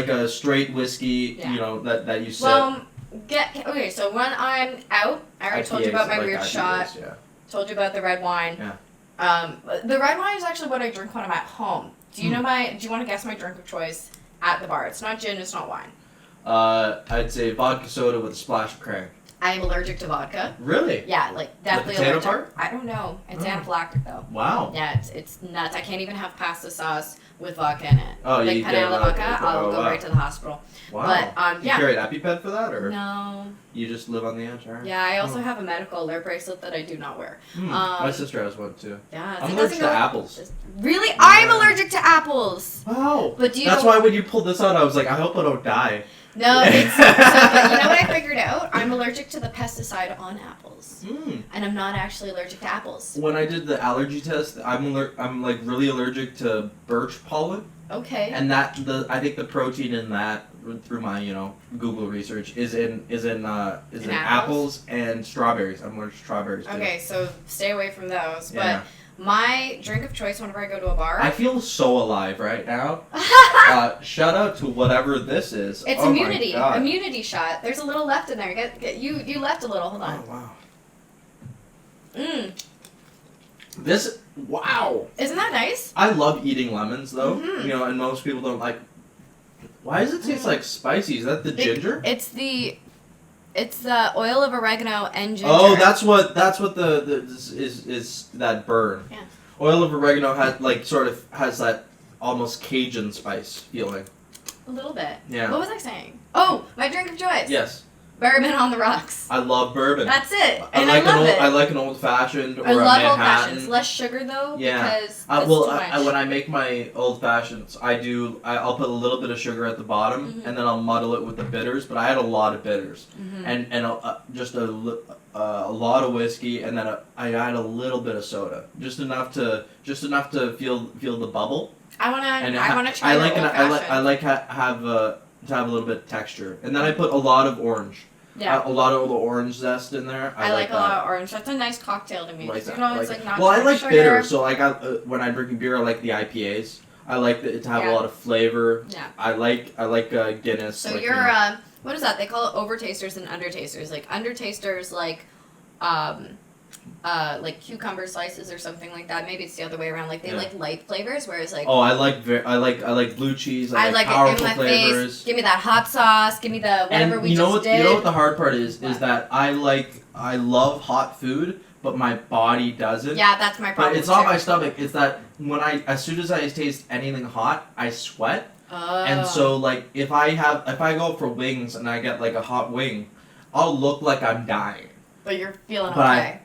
a straight whiskey. Yeah. You know that you sip. Well, okay. So when I'm out, I already told you IPAs, about my like weird IPAs, shot. Yeah. Told you about the red wine. Yeah. The red wine is actually what I drink when I'm at home. Do you know do you want to guess my drink of choice at the bar? It's not gin, it's not wine. I'd say vodka soda with a splash of crank. I am allergic to vodka. Really? Yeah, like definitely potato allergic. part? I don't know. It's Oh. anaphylactic though. Wow. Yeah, it's nuts. I can't even have pasta sauce with vodka in it. Oh, like you penne can't alla allow it. vodka, I'll Oh, go wow. right to the hospital. Wow. But You yeah. carry an EpiPen for that, or No. you just live on the edge? Alright. Yeah, I also have a medical alert bracelet that I do not wear. My sister has one too. Yeah, I'm it allergic doesn't to go- apples. Really? I'm allergic to apples. Wow. But do you That's know- why when you pulled this out, I was like, I hope I don't die. No, it's but you know what I figured out? I'm allergic to the pesticide on apples. And I'm not actually allergic to apples. When I did the allergy test, I'm like really allergic to birch pollen, Okay. and I think the protein in that through my Google research is in apples? apples and strawberries. I'm allergic to strawberries too. Okay, so stay away from those. Yeah. But my drink of choice whenever I go to a bar. I feel so alive right now. Shout out to whatever this is. It's Oh my immunity. God. Immunity shot. There's a little left in there. You left a little. Hold on. Oh wow. This, wow. Isn't that nice? I love eating lemons, though. Mm-hmm. You know, and most people don't like. Why does it taste like spicy? Is that the ginger? It's the oil of oregano and ginger. Oh, that's what the is that burn. Yeah. Oil of oregano has that almost Cajun spice feeling. A little bit. Yeah. What was I saying? Oh, my drink of choice. Yes. Bourbon on the rocks. I love bourbon. That's it. I And like I love it. I like an old fashioned or I a love Manhattan. old fashions. Less sugar though, Yeah. because that's too much. When I make my old fashions, I'll put a little bit of sugar at the bottom, and then I'll muddle it with the bitters. But I add a lot of bitters, and just a lot of whiskey, and then I add a little bit of soda, just enough to feel the bubble. I wanna try the old fashioned. I like to have a little bit of texture, and then I put a lot of orange. Yeah. A lot of the orange zest in there. I like a lot of orange. That's a nice cocktail to me. Like that. You know, it's like not well, I too like sugar. bitter, so when I'm drinking beer, I like the IPAs. I like it to have a lot of flavor. Yeah. I like Guinness. So like, you're what is that? They call it overtasters and undertasters. Like undertasters, like cucumber slices or something like that. Maybe it's the other way around. Like they like light flavors, whereas like I like blue cheese. I like it powerful in my flavors. face. Give me that hot sauce. Give me the whatever and we just did. You know what the hard part is that I love hot food, but my body doesn't. Yeah, that's my problem. But it's not my stomach. It's that as soon as I taste anything hot, I sweat. Oh. And so like if I go for wings and I get like a hot wing, I'll look like I'm dying. But you're feeling but okay.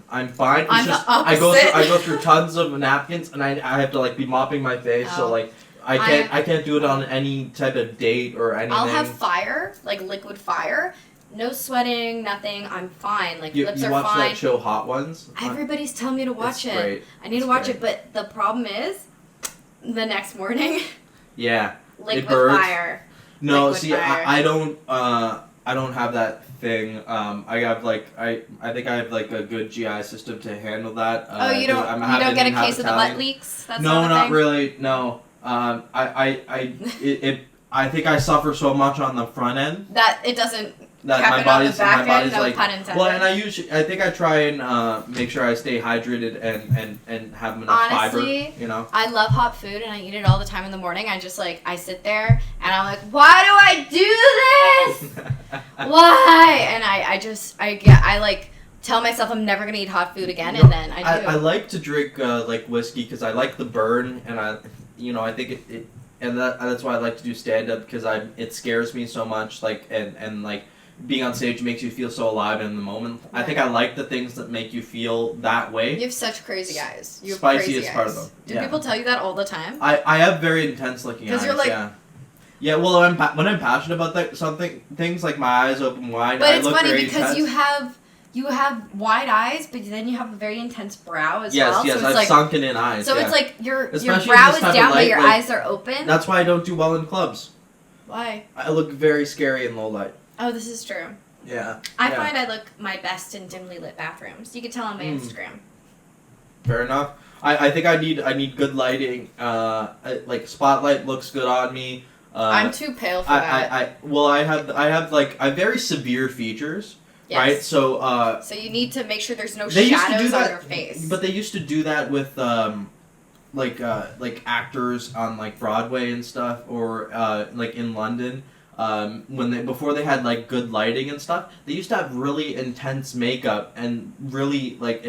I'm fine. It's I'm just the opposite. I go through tons of napkins and I have to like be mopping my face. So like I can't do it on any type of date or anything. I'll have fire, like liquid fire. No sweating, nothing. I'm fine. Like lips are fine. You watch that show Hot Ones? Everybody's telling me to watch it. Great. I need to watch it, but the problem is the next morning. Yeah. Liquid fire. No, liquid see, fire. I don't have that thing. I have I think I have like a good GI system to handle that. You don't get a case of the butt leaks? That's not really. No. I think I suffer so much on the front end that it doesn't. That my body's no like, pun intended. well, and I think I try and make sure I stay hydrated and have enough Honestly, fiber. You know, I love hot food and I eat it all the time in the morning. I just I sit there and I'm like, why do I do this? Why? And I tell myself I'm never gonna eat hot food again, and then I do. I like to drink like whiskey because I like the burn, and I think it and that's why I like to do stand up because it scares me so much, and being on stage makes you feel so alive in the moment. Right. I think I like the things that make you feel that way. You have such crazy eyes. You have Spicy crazy is eyes. part of them. Do people tell you that all the time? I have very intense looking eyes. Because you're yeah. Well, when I'm passionate about things like my eyes open wide. But I it's look funny very because intense. you have wide eyes, but then you have a very intense brow as well. Yes, so I have sunken in eyes. So it's like your Especially brow this is type down, of light, but your eyes are open. That's why I don't do well in clubs. Why? I look very scary in low light. Oh, this is true. Yeah. I find I look my best in dimly lit bathrooms. You can tell on my Instagram. Fair enough. I think I need good lighting. Like spotlight looks good on me. I'm too pale for that. I have very severe features. Yes. Right. So you need to make sure there's no shadows on your face. But they used to do that with actors on like Broadway and stuff, or like in London. Before they had like good lighting and stuff, they used to have really intense makeup and really like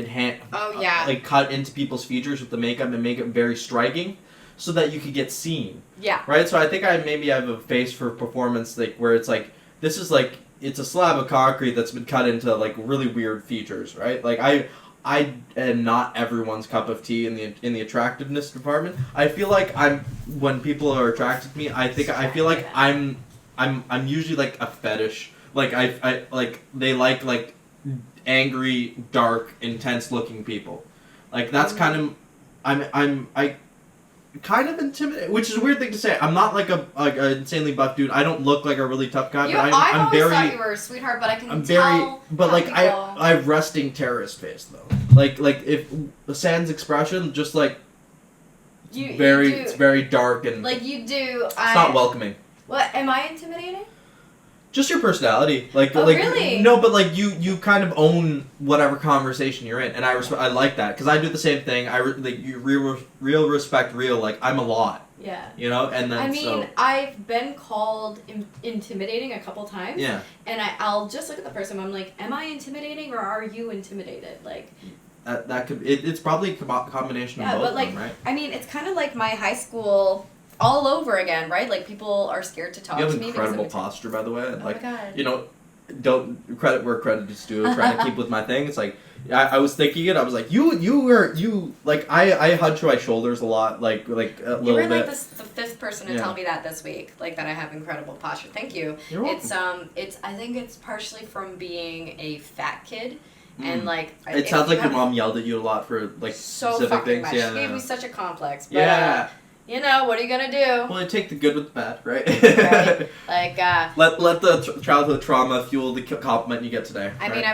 cut into people's features with the makeup and make it very striking, so that you could get seen. Yeah. Right. So I think I have a face for performance where it's like this is like it's a slab of concrete that's been cut into like really weird features. Right. Like I am not everyone's cup of tea in the attractiveness department. I feel like when people are attracted to me, I feel like I'm usually like a fetish. Like I they like angry, dark, intense looking people. Like that's kind of I kind of intimidated, which is a weird thing to say. I'm not like a insanely buff dude. I don't look like a really tough guy. But I've always thought you were a sweetheart, but I can tell. But like I have resting terrorist face though. Like if sans expression, just like it's very dark and like you do. It's not welcoming. What am I intimidating? Just your personality, like, really? No, but like you kind of own whatever conversation you're in, and I like that because I do the same thing. You real respect real. Like I'm a lot. Yeah. You know, and then I mean, I've been called intimidating a couple times. Yeah. And I'll just look at the person. I'm like, am I intimidating or are you intimidated? Like. That could it's probably a combination of both. But like, of them, right? I mean, it's kind of like my high school. All over again, right? Like people are scared to talk to me. You have incredible posture, by the way. Oh like, my God. You know, don't credit where credit is due. Trying to keep with my thing. It's like I was thinking it. I was like, you like I hunch my shoulders a lot, like a little bit. You were like the fifth person to tell me that this week, like that I have incredible posture. Thank you. You're welcome. It's I think it's partially from being a fat kid. And like it sounds like your mom yelled at you a lot for like so specific fucking things. much. Yeah, she gave me such a complex. But, yeah. You know, what are you gonna do? Well, you take the good with the bad, right? Right. Like, let the childhood trauma fuel the compliment you get today. I mean,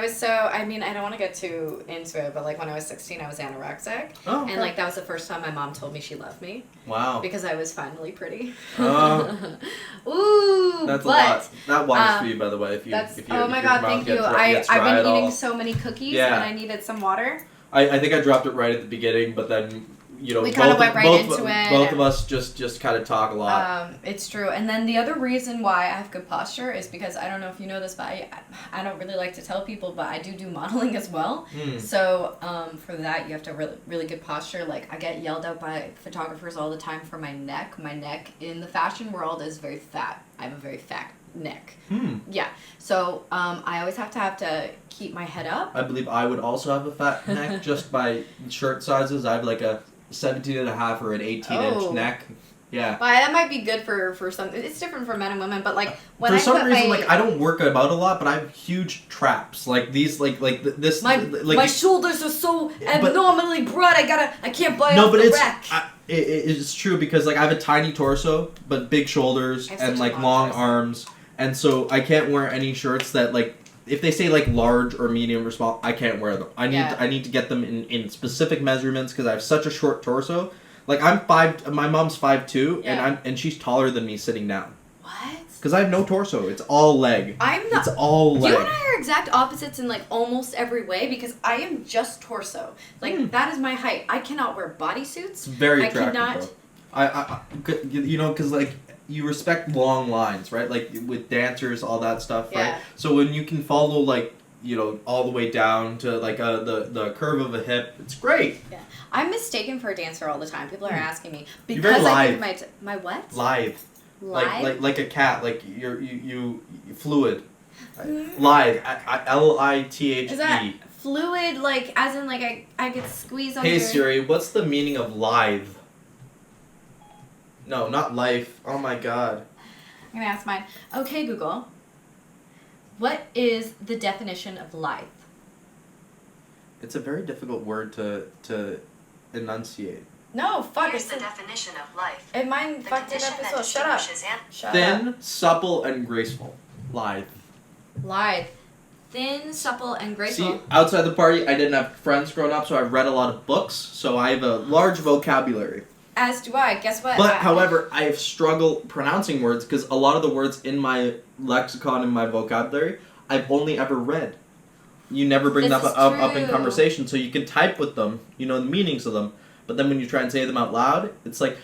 I don't want to get too into it, but like when I was 16, I was anorexic. Oh, okay. And like that was the first time my mom told me she loved me. Wow. Because I was finally pretty. Ooh. That's a lot. That water's for you, by the way. Oh my God, thank you. I've been eating so many cookies and I needed some water. I think I dropped it right at the beginning, but then... You know, we kind of went right into it. Both of us just kind of talk a lot. It's true. And then the other reason why I have good posture is because, I don't know if you know this, but I don't really like to tell people, but I do modeling as well. So for that, you have to really, really good posture. Like, I get yelled at by photographers all the time for my neck. My neck in the fashion world is very fat. I have a very fat neck. Yeah. So I always have to keep my head up. I believe I would also have a fat neck just by shirt sizes. I have like a 17.5 or an 18-inch neck. Yeah. Well, that might be good for some. It's different for men and women, but like when for some reason, like I don't work out a lot, but I have huge traps. Like these, like this. My shoulders are so abnormally broad. I can't buy off the rack. It's true because like I have a tiny torso, but big shoulders and like long arms, and so I can't wear any shirts that like. If they say like large or medium or small, I can't wear them. I need to get them in specific measurements because I have such a short torso. Like my mom's 5'2", and she's taller than me sitting down. What? Because I have no torso. It's all leg. It's all leg. You and I are exact opposites in like almost every way because I am just torso. Like that is my height. I cannot wear bodysuits. It's very attractive. I cannot. You know, because like. You respect long lines, right? Like with dancers, all that stuff, right? So when you can follow, like, you know, all the way down to like the curve of a hip, it's great. Yeah, I'm mistaken for a dancer all the time. People are asking me because you're very I lithe. think my what? Lithe. Lithe? Like a cat. Like you fluid. Lithe. Lithe. Is that fluid? Like as in like I could squeeze on. Hey Siri, what's the meaning of lithe? No, not life. Oh my God. I'm gonna ask mine. Okay, Google. What is the definition of lithe? It's a very difficult word to enunciate. No, fuck. Here's the definition of life. And mine fucked it up as well. Shut up. Shut Thin, up. supple, and graceful. Lithe. Lithe. Thin, supple, and graceful. See, outside the party, I didn't have friends growing up, so I read a lot of books, so I have a large vocabulary. As do I. Guess what? But, however, I have struggled pronouncing words because a lot of the words in my lexicon and my vocabulary, I've only ever read. You never bring them up in conversation, so you can type with them, you know the meanings of them, but then when you try and say them out loud, it's like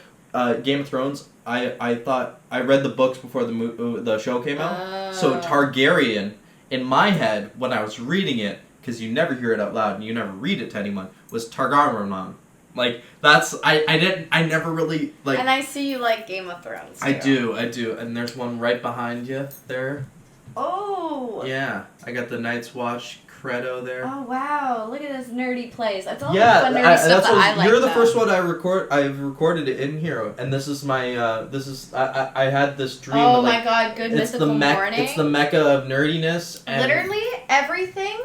Game of Thrones. I thought I read the books before the show came out, so Targaryen in my head when I was reading it, because you never hear it out loud and you never read it to anyone, was Targaryen. Like that's I never really like. And I see you like Game of Thrones. Too. I do, and there's one right behind you there. Oh. Yeah, I got the Night's Watch credo there. Oh wow! Look at this nerdy place. That's all the fun nerdy stuff that I like. You're the first one I've recorded it in here, and this is my I had this dream. Oh my god! Good mythical morning. It's the mecca of nerdiness. And literally everything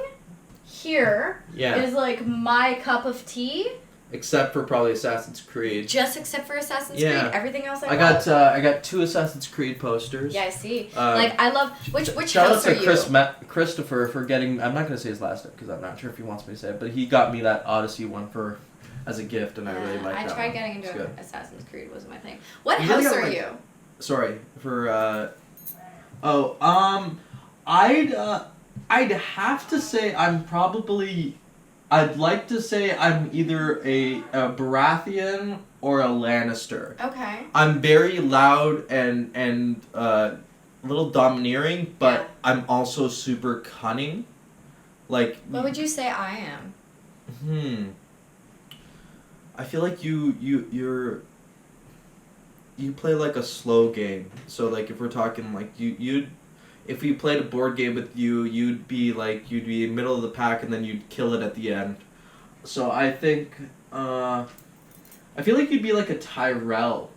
here is like my cup of tea. Except for probably Assassin's Creed. Just except for Assassin's Creed. Everything else I love. I got 2 Assassin's Creed posters. Yeah, I see. Like I love which shout house out are to you? Christopher for getting. I'm not gonna say his last name because I'm not sure if he wants me to say it, but he got me that Odyssey one as a gift, and I really like that. I tried one. getting into Assassin's Creed. Wasn't my thing. What house are you? Sorry for Oh, I'd have to say I'd like to say I'm either a Baratheon or a Lannister. Okay. I'm very loud and a little domineering, but Yeah. I'm also super cunning. Like. What would you say I am? I feel like you play like a slow game. So like if we're talking like you'd if we played a board game with you, you'd be middle of the pack and then you'd kill it at the end. So I think I feel like you'd be like a Tyrell,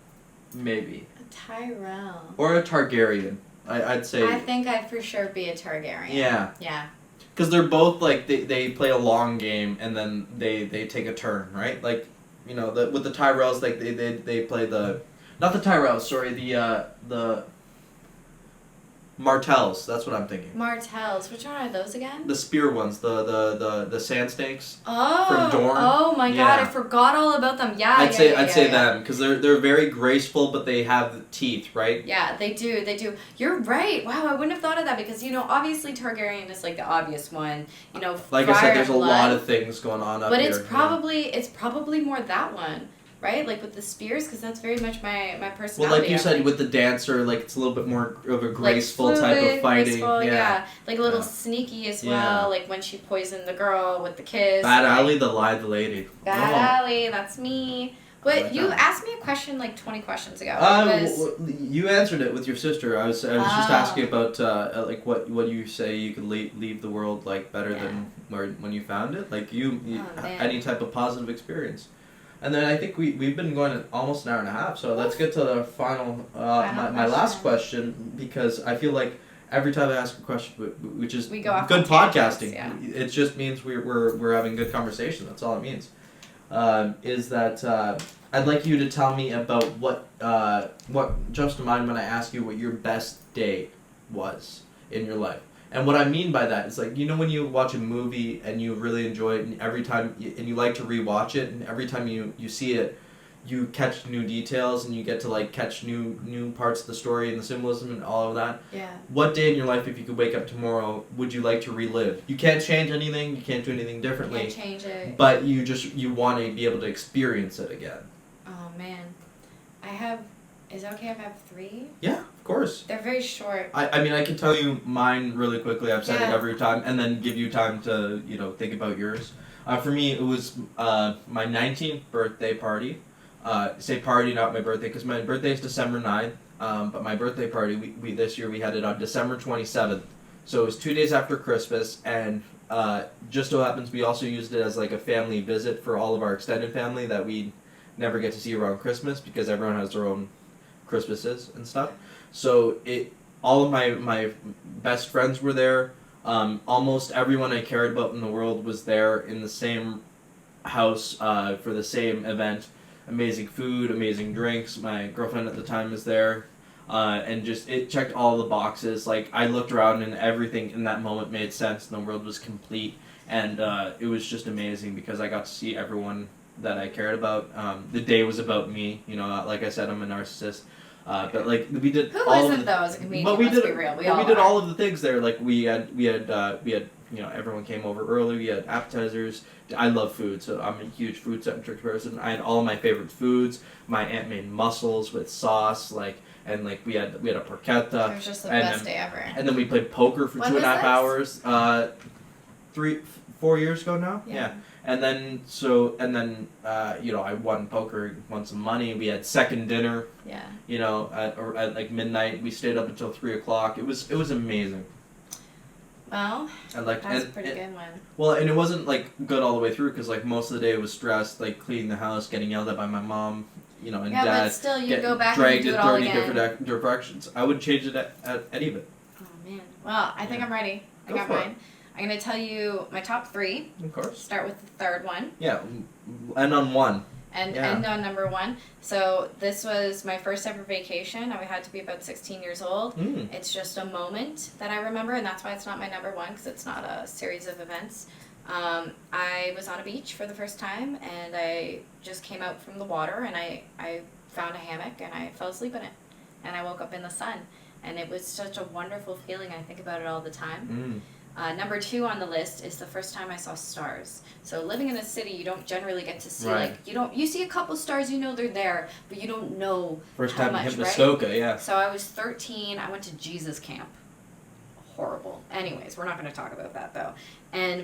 maybe. A Tyrell. Or a Targaryen. I'd say. I think I'd for sure be a Targaryen. Yeah. Yeah. Because they're both like they play a long game and then they take a turn, right? Like, with the Tyrells, like they play the, not the Tyrells, sorry, the Martells. That's what I'm thinking. Martells. Which one are those again? The spear ones, the sand snakes. Oh. From Dorne. Oh my god, I forgot all about them. Yeah. I'd say them because they're very graceful, but they have teeth, right? Yeah, they do. You're right. Wow, I wouldn't have thought of that because obviously Targaryen is like the obvious one. Like I said, there's a lot of things going on up but here. But it's probably more that one. Right, like with the spears, because that's very much my personality. Well, like you said, with the dancer, like it's a little bit more of a graceful like fluid, type of fighting. Graceful, yeah. Like a little sneaky as well. Like when she poisoned the girl with the kiss. Bad Allie, the lithe lady. Bad Allie, that's me. But like you asked me a question like 20 questions ago. You answered it with your sister. I was just asking about like what you say you could leave the world like better than when you found it. Like any type of positive experience. And then I think we've been going almost an hour and a half, so let's get to the final my last question, because I feel like every time I ask a question, which is good podcasting, it just means we're having good conversation. That's all it means. Is that I'd like you to tell me about what jumps to mind when I ask you what your best day was in your life. And what I mean by that is like, when you watch a movie and you really enjoy it, and every time and you like to rewatch it, and every time you see it, you catch new details and you get to like catch new parts of the story and the symbolism and all of that. Yeah. What day in your life, if you could wake up tomorrow, would you like to relive? You can't change anything. You can't do anything differently. You can't change it. But you want to be able to experience it again. Oh man, is it okay if I have 3? Yeah, of course. They're very short. I mean, I can tell you mine really quickly. I've said it every time, and then give you time to think about yours. For me, it was my 19th birthday party. Say party, not my birthday, because my birthday is December 9th. But my birthday party, we this year we had it on December 27th. So it was 2 days after Christmas, and just so happens we also used it as like a family visit for all of our extended family that we never get to see around Christmas because everyone has their own Christmases and stuff. So all of my best friends were there. Almost everyone I cared about in the world was there in the same house for the same event. Amazing food, amazing drinks. My girlfriend at the time was there. And just it checked all the boxes. Like I looked around and everything in that moment made sense and the world was complete. And it was just amazing because I got to see everyone that I cared about. The day was about me. Like I said, I'm a narcissist. But like we did. Who isn't though as a comedian? But we Let's be real. We did all of the things there. Like we had everyone came over early. We had appetizers. I love food, so I'm a huge food-centric person. I had all of my favorite foods. My aunt made mussels with sauce, and we had a porchetta. It was just the best day ever. And then we played poker for 2.5 hours. 4 years ago now. Yeah. And then I won poker, won some money. We had second dinner. Yeah. At like midnight. We stayed up until 3:00. It was amazing. Well, that's a pretty good one. Well, and it wasn't like good all the way through because like most of the day it was stressed, like cleaning the house, getting yelled at by my mom, and dad. But still, you go back and do it all again. Dragged in 30 different directions. I would change it at any of it. Oh man. Well, I think I'm ready. I got mine. I'm gonna tell you my top 3. Of course. Start with the third one. Yeah, end on 1. And end on number 1. So this was my first ever vacation. I had to be about 16 years old. It's just a moment that I remember, and that's why it's not my number 1 because it's not a series of events. I was on a beach for the first time, and I just came out from the water, and I found a hammock, and I fell asleep in it, and I woke up in the sun. and it was such a wonderful feeling. I think about it all the time. Mm. Number 2 on the list is the first time I saw stars. So living in a city, you don't generally get to see you see a couple stars, they're there, but you don't know First how time much, you hit right? Muskoka, yeah. So I was 13. I went to Jesus camp. Horrible. Anyways, we're not going to talk about that though.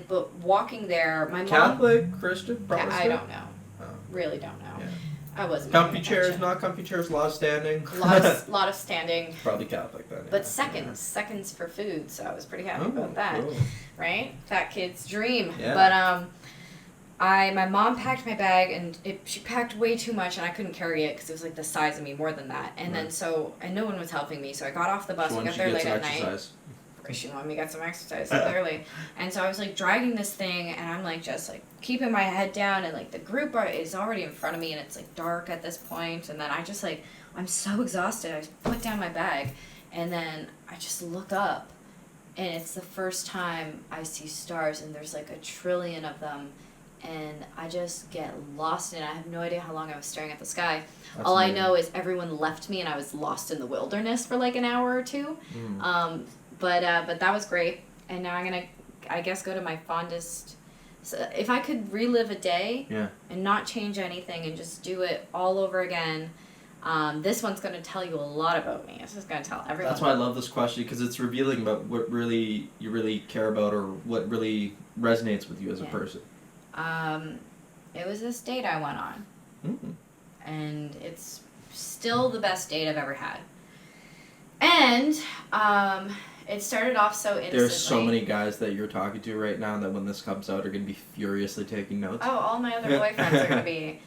But walking there, my mom. Catholic, Christian, Protestant? I don't know. Oh. Really don't know. Yeah. I wasn't. Comfy chairs, not comfy chairs, lot of standing. lot of standing. Probably Catholic then. But seconds for food, so I was pretty happy about that. Cool. Right? Fat kid's dream. Yeah. But my mom packed my bag, and she packed way too much, and I couldn't carry it because it was like the size of me, more than that. And then and no one was helping me, so I got off the bus. We got there late at night. Because she wanted me to get some exercise, clearly. And so I was like dragging this thing, and I'm like just like keeping my head down, and like the group is already in front of me, and it's like dark at this point. And then I just like, I'm so exhausted. I put down my bag, and then I just look up, and it's the first time I see stars, and there's like a trillion of them. And I just get lost in it. I have no idea how long I was staring at the sky. That's All amazing. I know is everyone left me, and I was lost in the wilderness for like an hour or two. But that was great. And now I'm gonna, I guess, go to my fondest. So if I could relive a day and not change anything and just do it all over again, this one's gonna tell you a lot about me. This is gonna tell everyone. That's why I love this question, because it's revealing about what really you really care about, or what really resonates with you as a person. It was this date I went on, and it's still the best date I've ever had. And it started off so innocently. There's so many guys that you're talking to right now that when this comes out are going to be furiously taking notes. Oh, all my other boyfriends are going to be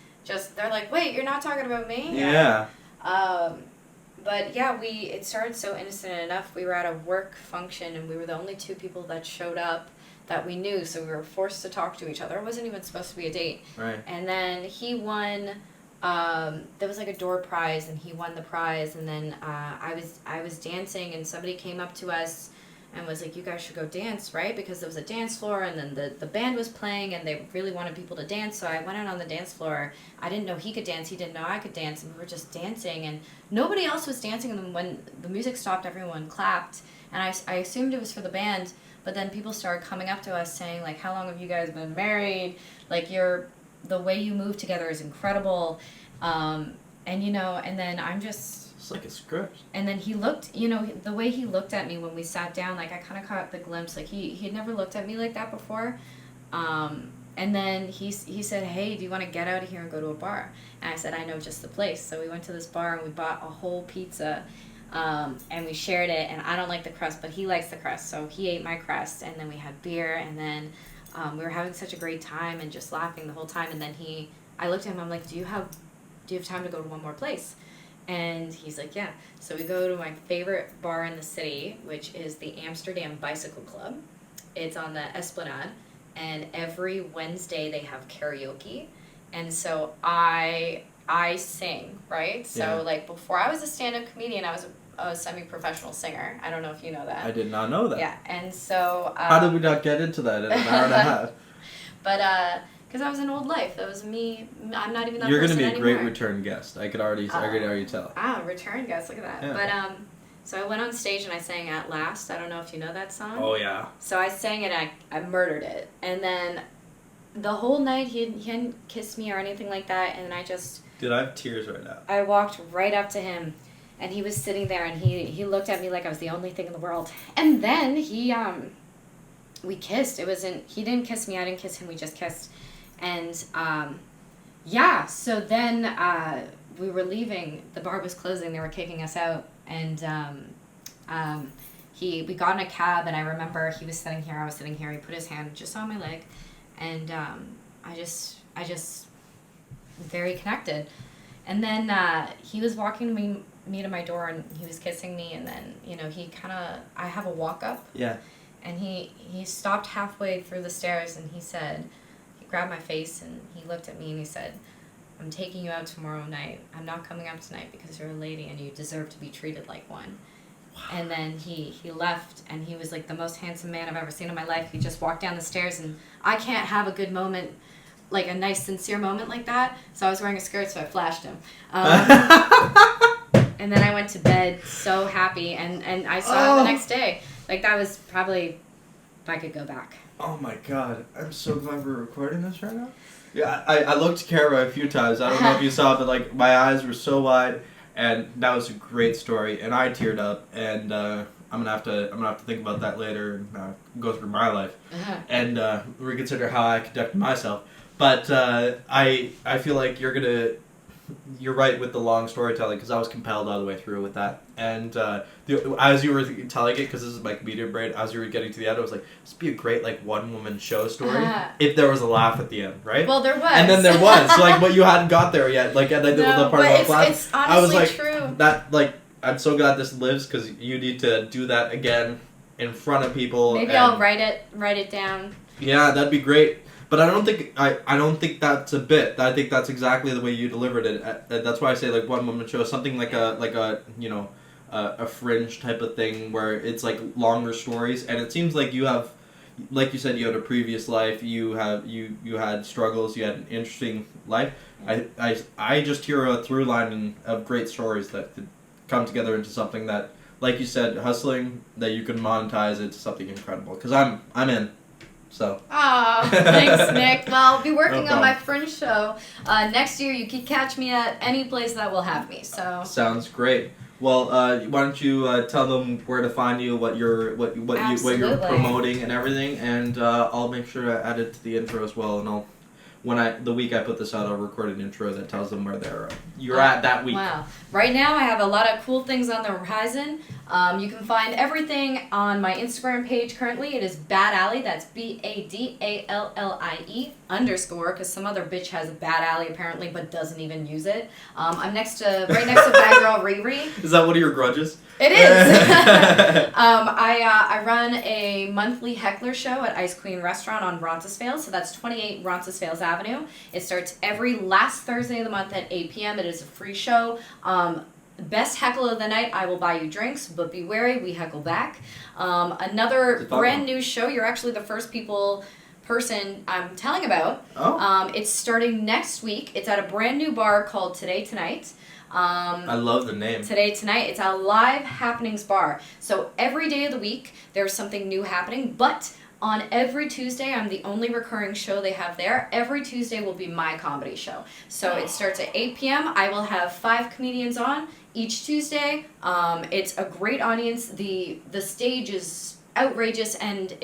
they're like, wait, you're not talking about me? Yeah. But yeah, it started so innocent enough. We were at a work function, and we were the only 2 people that showed up that we knew, so we were forced to talk to each other. It wasn't even supposed to be a date. Right. And then he won, there was like a door prize, and he won the prize, and then I was dancing, and somebody came up to us and was like, you guys should go dance, right? Because there was a dance floor, and then the band was playing, and they really wanted people to dance, so I went out on the dance floor. I didn't know he could dance, he didn't know I could dance, and we were just dancing, and nobody else was dancing, and then when the music stopped, everyone clapped, and I assumed it was for the band. But then people started coming up to us saying, like, how long have you guys been married? Like, the way you move together is incredible. And then I'm just... It's like a script. And then he looked, the way he looked at me when we sat down, like, I kind of caught the glimpse. Like, he had never looked at me like that before. And then he said, hey, do you want to get out of here and go to a bar? And I said, I know just the place. So we went to this bar, and we bought a whole pizza. And we shared it, and I don't like the crust, but he likes the crust, so he ate my crust, and then we had beer, and then we were having such a great time and just laughing the whole time. And then I looked at him, I'm like, do you have time to go to one more place? And he's like, yeah. So we go to my favorite bar in the city, which is the Amsterdam Bicycle Club. It's on the Esplanade, and every Wednesday they have karaoke, and so I sing, right? So like before I was a stand-up comedian, I was a semi-professional singer. I don't know if you know that. I did not know that. Yeah, and so... how did we not get into that in an hour and a half? But, because I was an old life. That was me. I'm not even that You're person going to be a great anymore. return guest. I could already tell. Return guest. Look at that. Yeah. But, so I went on stage and I sang At Last. I don't know if you know that song. Oh, yeah. So I sang it and I murdered it. And then the whole night he hadn't kissed me or anything like that, and I just... Dude, I have tears right now. I walked right up to him, and he was sitting there, and he looked at me like I was the only thing in the world. And then we kissed. He didn't kiss me, I didn't kiss him, we just kissed. And, so then we were leaving, the bar was closing, they were kicking us out, and we got in a cab, and I remember he was sitting here, I was sitting here, he put his hand just on my leg, and I just very connected. And then he was walking me to my door, and he was kissing me, and then I have a walk up, and he stopped halfway through the stairs, and he grabbed my face, and he looked at me, and he said, I'm taking you out tomorrow night. I'm not coming up tonight because you're a lady and you deserve to be treated like one. Wow. And then he left, and he was like the most handsome man I've ever seen in my life. He just walked down the stairs, and I can't have a good moment, like a nice, sincere moment like that. So I was wearing a skirt, so I flashed him. And then I went to bed so happy, and I saw it the next day. Like, that was probably, if I could go back. Oh my god, I'm so glad we're recording this right now. Yeah, I looked at Kara a few times. I don't know if you saw, but like my eyes were so wide, and that was a great story, and I teared up, and I'm gonna have to think about that later and go through my life and reconsider how I conduct myself. But I feel like you're right with the long storytelling, because I was compelled all the way through with that. And as you were telling it, because this is my comedian brain, as you were getting to the end, I was like, this would be a great like one-woman show story if there was a laugh at the end, right? Well, there was. And then there was. So like, but you hadn't got there yet. Like, and then the part about laugh. It's honestly I was like, true. that, like, I'm so glad this lives, because you need to do that again in front of people. Maybe I'll write it down. Yeah, that'd be great. But I don't think that's a bit. I think that's exactly the way you delivered it. That's why I say like one woman show, something like a Fringe type of thing where it's like longer stories, and it seems like you have, like you said, you had a previous life. You had struggles. You had an interesting life. I just hear a through line of great stories that could come together into something that, like you said, hustling, that you can monetize into something incredible. Because I'm in. So. Oh, thanks, Nick. Well, I'll be working on my Fringe show next year. You can catch me at any place that will have me. So. Sounds great. Well, why don't you tell them where to find you, what you're promoting and everything, and I'll make sure to add it to the intro as well, and the week I put this out, I'll record an intro that tells them where you're at that week. Wow. Right now, I have a lot of cool things on the horizon. You can find everything on my Instagram page currently. It is Bad Allie. That's BADALLIE _ because some other bitch has a Bad Allie apparently, but doesn't even use it. I'm right next to Bad Girl Riri. Is that one of your grudges? It is. I run a monthly heckler show at Ice Queen Restaurant on Roncesvalles, so that's 28 Roncesvalles Avenue. It starts every last Thursday of the month at 8 p.m. It is a free show. Best heckle of the night, I will buy you drinks, but be wary, we heckle back. Another brand new show, you're actually the first person I'm telling about. Oh. It's starting next week. It's at a brand new bar called Today Tonight. I love the name. Today Tonight. It's a live happenings bar. So every day of the week, there's something new happening, but on every Tuesday, I'm the only recurring show they have there. Every Tuesday will be my comedy show. So it starts at 8 p.m. I will have 5 comedians on each Tuesday. It's a great audience. The stage is outrageous, and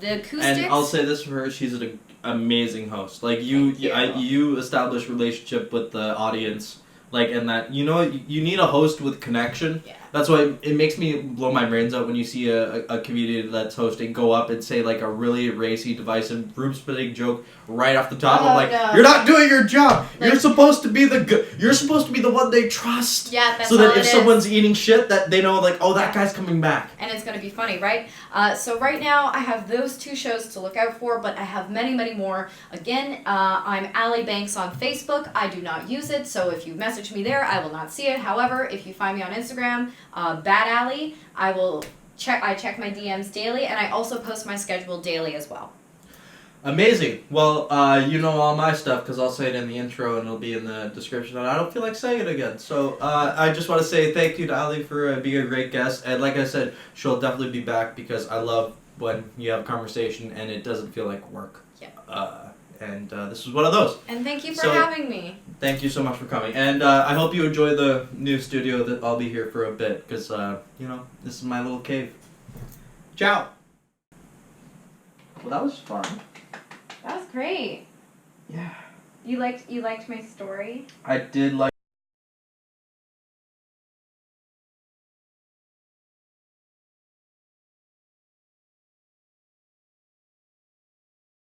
the acoustics. And I'll say this for her: she's an amazing host. Like you establish relationship with the audience. Like, and that, you need a host with connection. Yeah. That's why it makes me blow my brains out when you see a comedian that's hosting go up and say like a really racy, divisive, room-splitting joke right off the top. I'm like, no. You're not doing your job. Like, you're supposed to be you're supposed to be the one they trust. Yeah, that's so that all if someone's eating shit, that they know like, oh, that guy's coming back. And it's gonna be funny, right? So right now I have those 2 shows to look out for, but I have many, many more. Again, I'm Allie Banks on Facebook. I do not use it, so if you message me there, I will not see it. However, if you find me on Instagram, Bad Allie, I check my DMs daily, and I also post my schedule daily as well. Amazing. Well, you know all my stuff because I'll say it in the intro and it'll be in the description. And I don't feel like saying it again. So I just want to say thank you to Allie for being a great guest. And like I said, she'll definitely be back because I love when you have a conversation and it doesn't feel like work. Yeah. And this was one of those. And thank you for having me. Thank you so much for coming. And I hope you enjoy the new studio that I'll be here for a bit because, this is my little cave. Ciao. Well, that was fun. That was great. Yeah. You liked my story? I did like